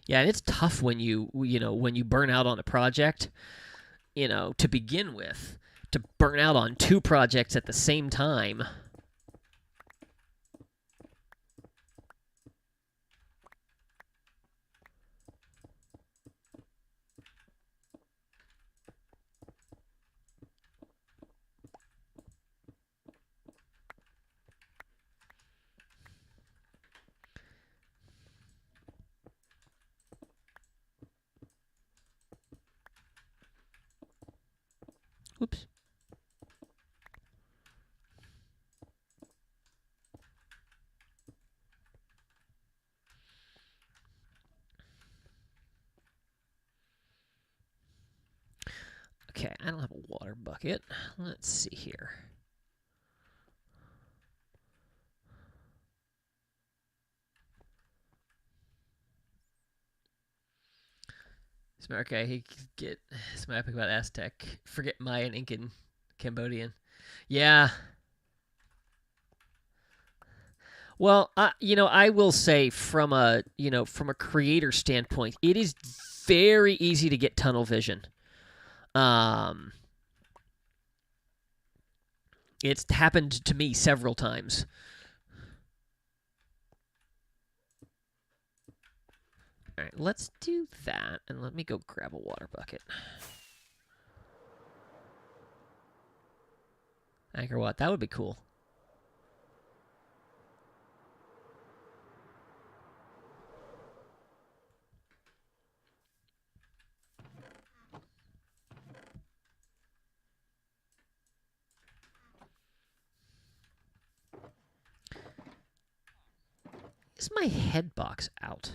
A: Yeah, and it's tough when when you burn out on a project, to begin with, to burn out on 2 projects at the same time. Oops. Okay, I don't have a water bucket. Let's see here. Okay, he could get some epic about Aztec. Forget Mayan, Incan, Cambodian. Yeah. Well, I will say from a creator standpoint, it is very easy to get tunnel vision. It's happened to me several times. All right, let's do that, and let me go grab a water bucket. Anchor what? That would be cool. Is my head box out?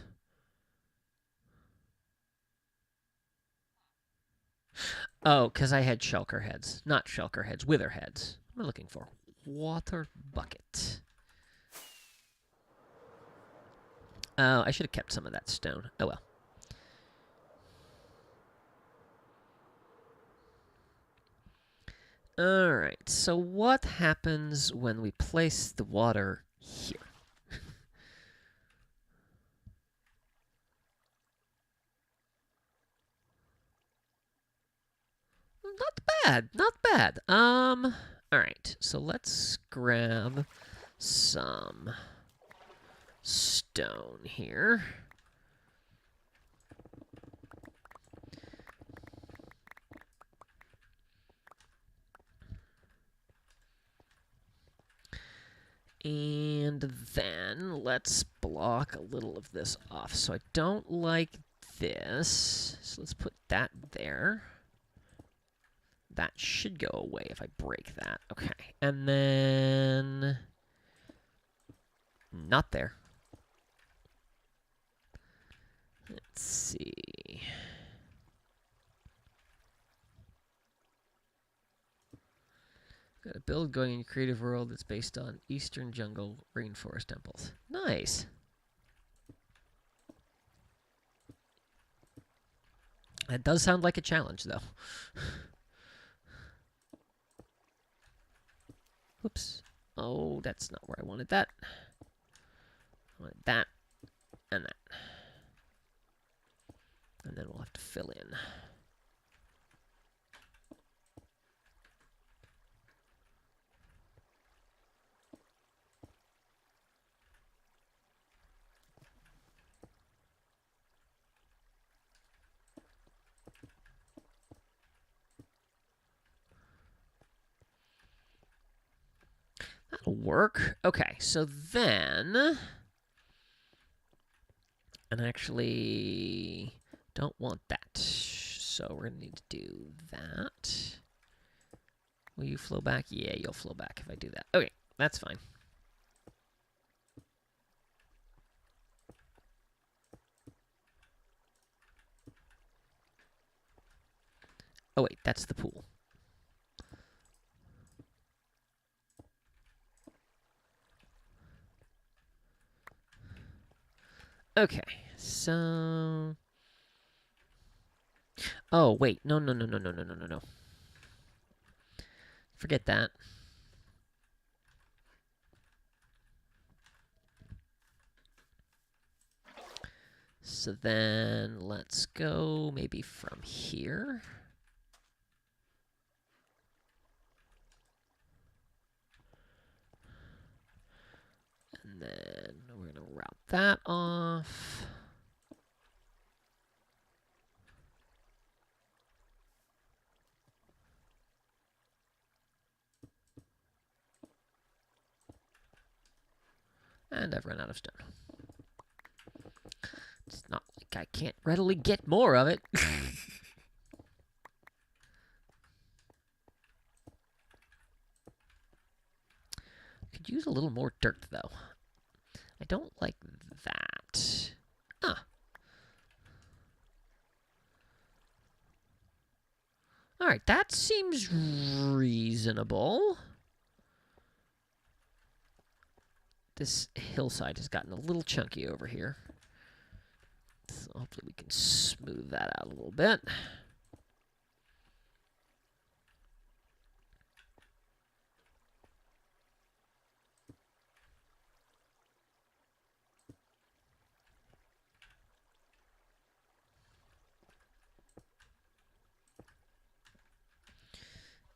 A: Oh, because I had shulker heads. Not shulker heads, wither heads. What am I looking for? Water bucket. Oh, I should have kept some of that stone. Oh well. Alright, so what happens when we place the water here? Not bad, not bad. Alright, so let's grab some stone here. And then let's block a little of this off. So I don't like this. So let's put that there. That should go away if I break that. Okay. And then... not there. Let's see. Got a build going in your creative world that's based on Eastern Jungle Rainforest temples. Nice. That does sound like a challenge, though. Whoops. Oh, that's not where I wanted that. I wanted that and that. And then we'll have to fill in. That'll work. Okay, so then... and actually don't want that. So we're going to need to do that. Will you flow back? Yeah, you'll flow back if I do that. Okay, that's fine. Oh, wait, that's the pool. Okay, so... Oh, wait, no. Forget that. So then, let's go maybe from here. And then we're going to route that off. And I've run out of stone. It's not like I can't readily get more of it. Could use a little more dirt, though. I don't like that. Ah. Alright, that seems reasonable. This hillside has gotten a little chunky over here. So hopefully we can smooth that out a little bit.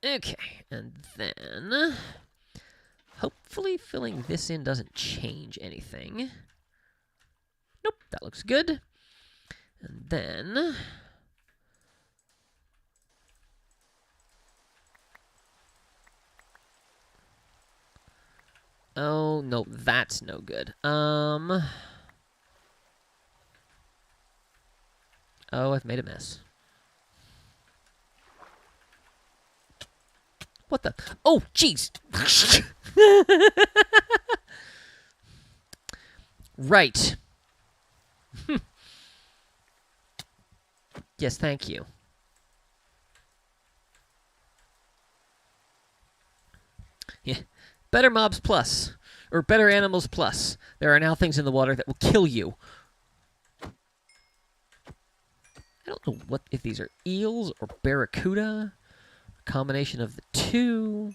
A: Okay, and then hopefully filling this in doesn't change anything. Nope, that looks good. And then oh no, that's no good. Oh, I've made a mess. What the? Oh, jeez. Right. Yes, thank you. Yeah. Better mobs plus. Or better animals plus. There are now things in the water that will kill you. I don't know what if these are eels or barracuda. A combination of the two.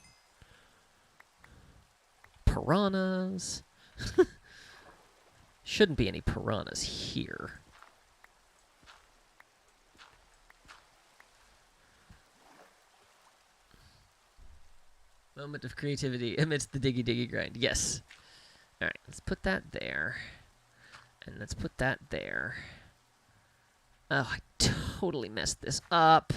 A: Piranhas. Shouldn't be any piranhas here. Moment of creativity amidst the diggy grind. Yes. Alright, let's put that there. And let's put that there. Oh, I totally messed this up.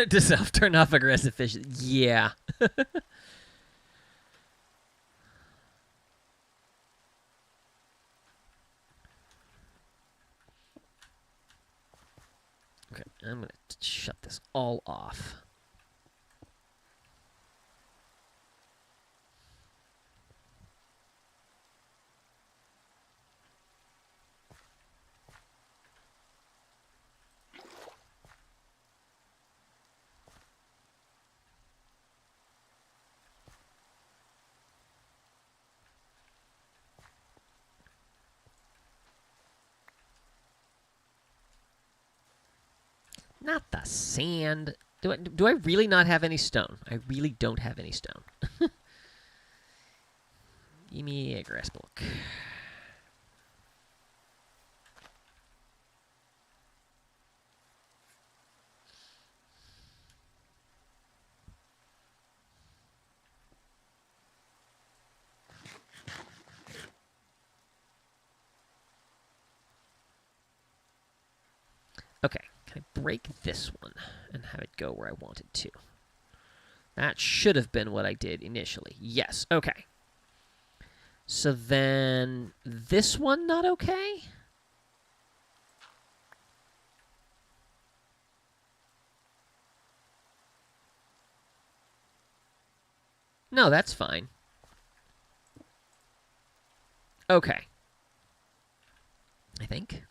A: To self-turn off aggressive fish. Yeah. Okay, I'm going to shut this all off. Not the sand. Do I really not have any stone? I really don't have any stone. Give me a grass block. Okay, can I break this one and have it go where I want it to? That should have been what I did initially. Yes, okay. So then, this one not okay? No, that's fine. Okay. I think.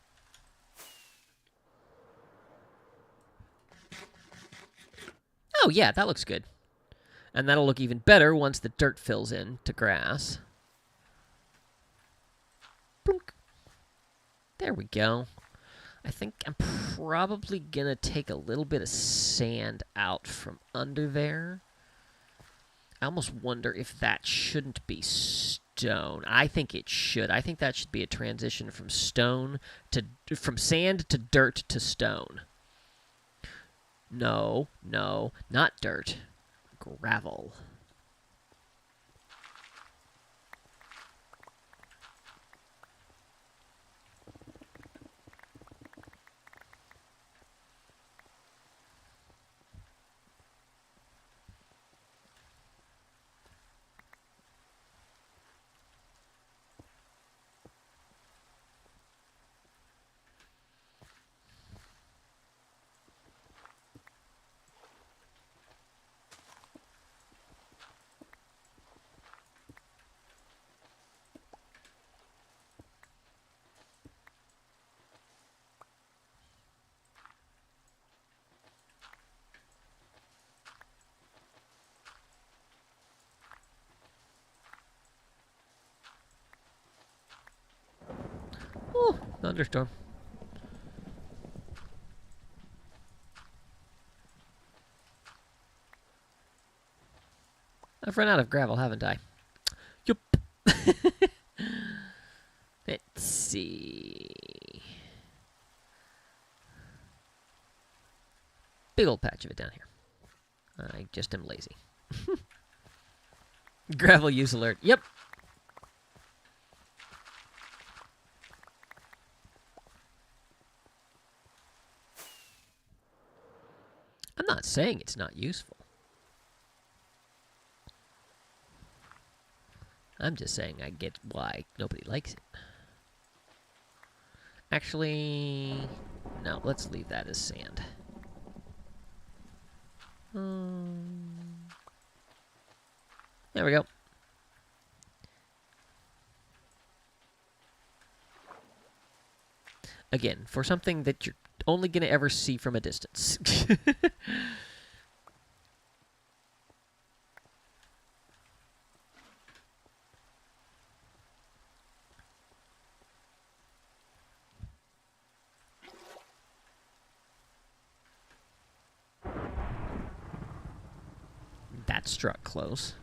A: Oh, yeah, that looks good. And that'll look even better once the dirt fills in to grass. Boink. There we go. I think I'm probably going to take a little bit of sand out from under there. I almost wonder if that shouldn't be stone. I think it should. I think that should be a transition from from sand to dirt to stone. No, not dirt. Gravel. Oh, thunderstorm. I've run out of gravel, haven't I? Yup. Let's see. Big old patch of it down here. I just am lazy. Gravel use alert. Yep. I'm not saying it's not useful. I'm just saying I get why nobody likes it. Actually, no, let's leave that as sand. There we go. Again, for something that you're only going to ever see from a distance. That struck close.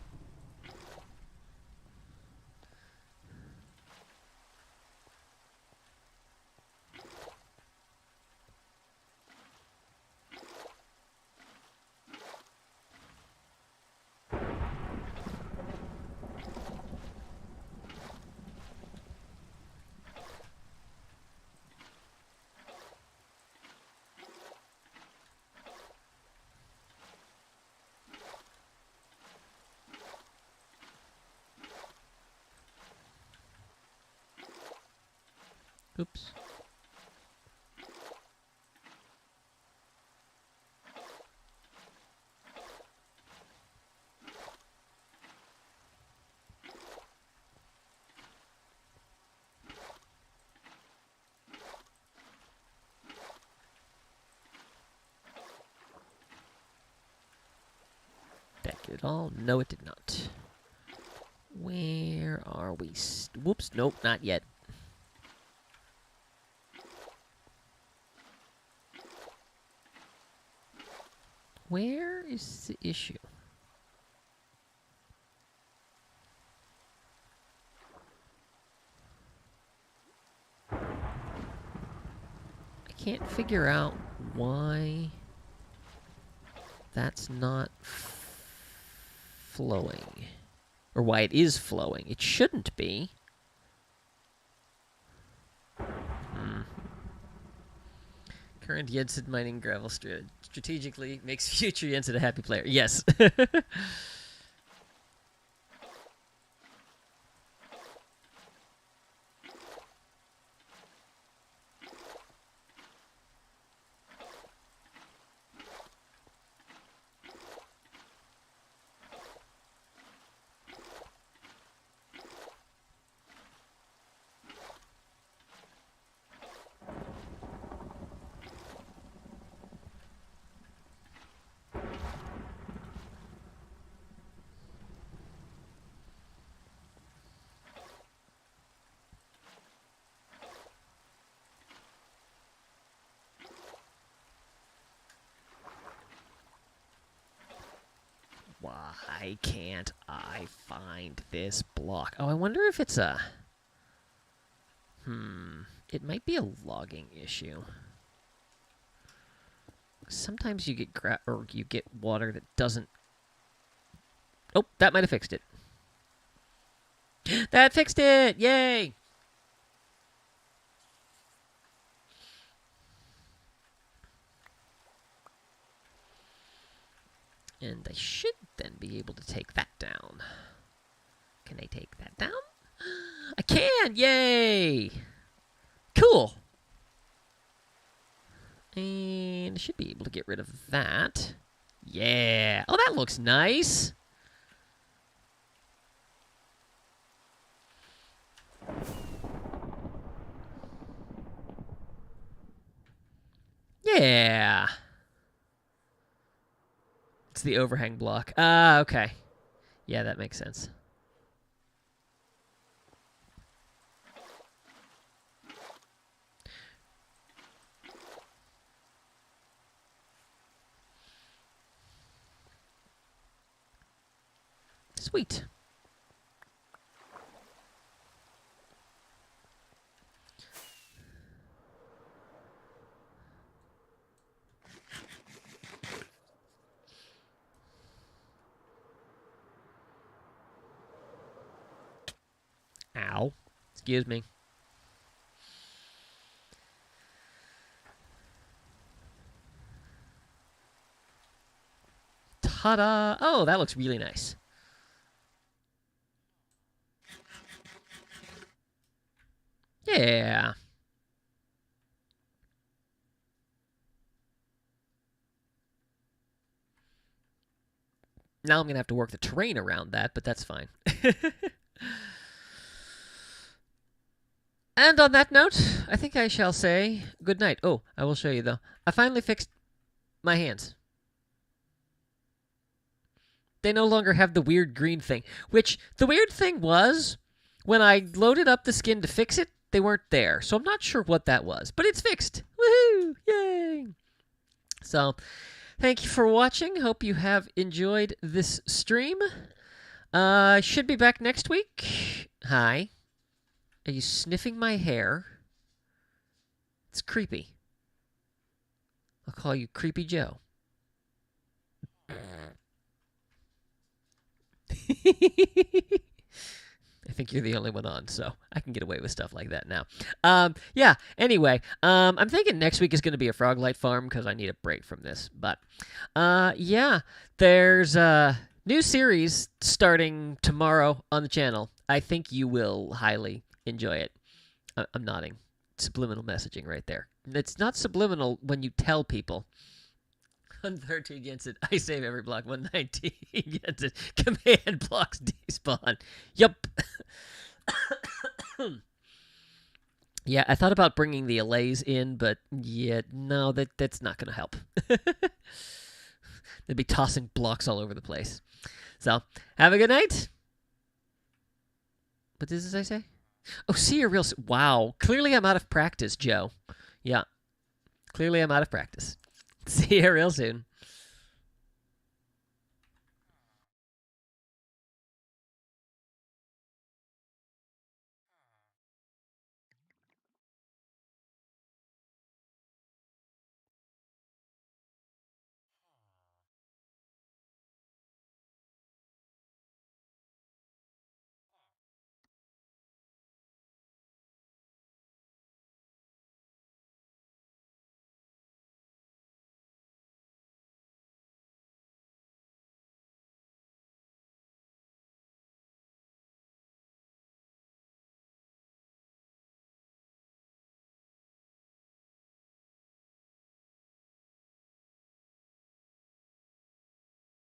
A: Oops. That did it all? No, it did not. Where are we? Whoops, nope, not yet. Where is the issue? I can't figure out why that's not flowing. Or why it is flowing. It shouldn't be. Current Yedsid mining gravel strategically makes future Jensen a happy player. Yes. Why can't I find this block? Oh, I wonder if it's a... It might be a logging issue. Sometimes you get you get water that doesn't... Oh, that might have fixed it. That fixed it! Yay! And I should then be able to take that down. Can I take that down? I can! Yay! Cool! And I should be able to get rid of that. Yeah! Oh, that looks nice! Yeah! It's the overhang block. Ah, okay. Yeah, that makes sense. Sweet. Ow. Excuse me. Ta-da! Oh, that looks really nice. Yeah. Now I'm going to have to work the terrain around that, but that's fine. And on that note, I think I shall say good night. Oh, I will show you, though. I finally fixed my hands. They no longer have the weird green thing, which the weird thing was, when I loaded up the skin to fix it, they weren't there. So I'm not sure what that was, but it's fixed. Woohoo! Yay! So, thank you for watching. Hope you have enjoyed this stream. I should be back next week. Hi. Are you sniffing my hair? It's creepy. I'll call you Creepy Joe. I think you're the only one on, so I can get away with stuff like that now. Yeah, anyway, I'm thinking next week is going to be a Froglight farm because I need a break from this. But, yeah, there's a new series starting tomorrow on the channel. I think you will highly enjoy it. I'm nodding. Subliminal messaging right there. It's not subliminal when you tell people. 113 Jensen, I save every block. 119 Jensen, command blocks despawn. Yup. Yeah, I thought about bringing the allays in, but yeah, no, that's not going to help. They'd be tossing blocks all over the place. So, have a good night. What does this say? Oh, see you real soon. Wow, clearly I'm out of practice, Joe. Yeah, clearly I'm out of practice. See you real soon.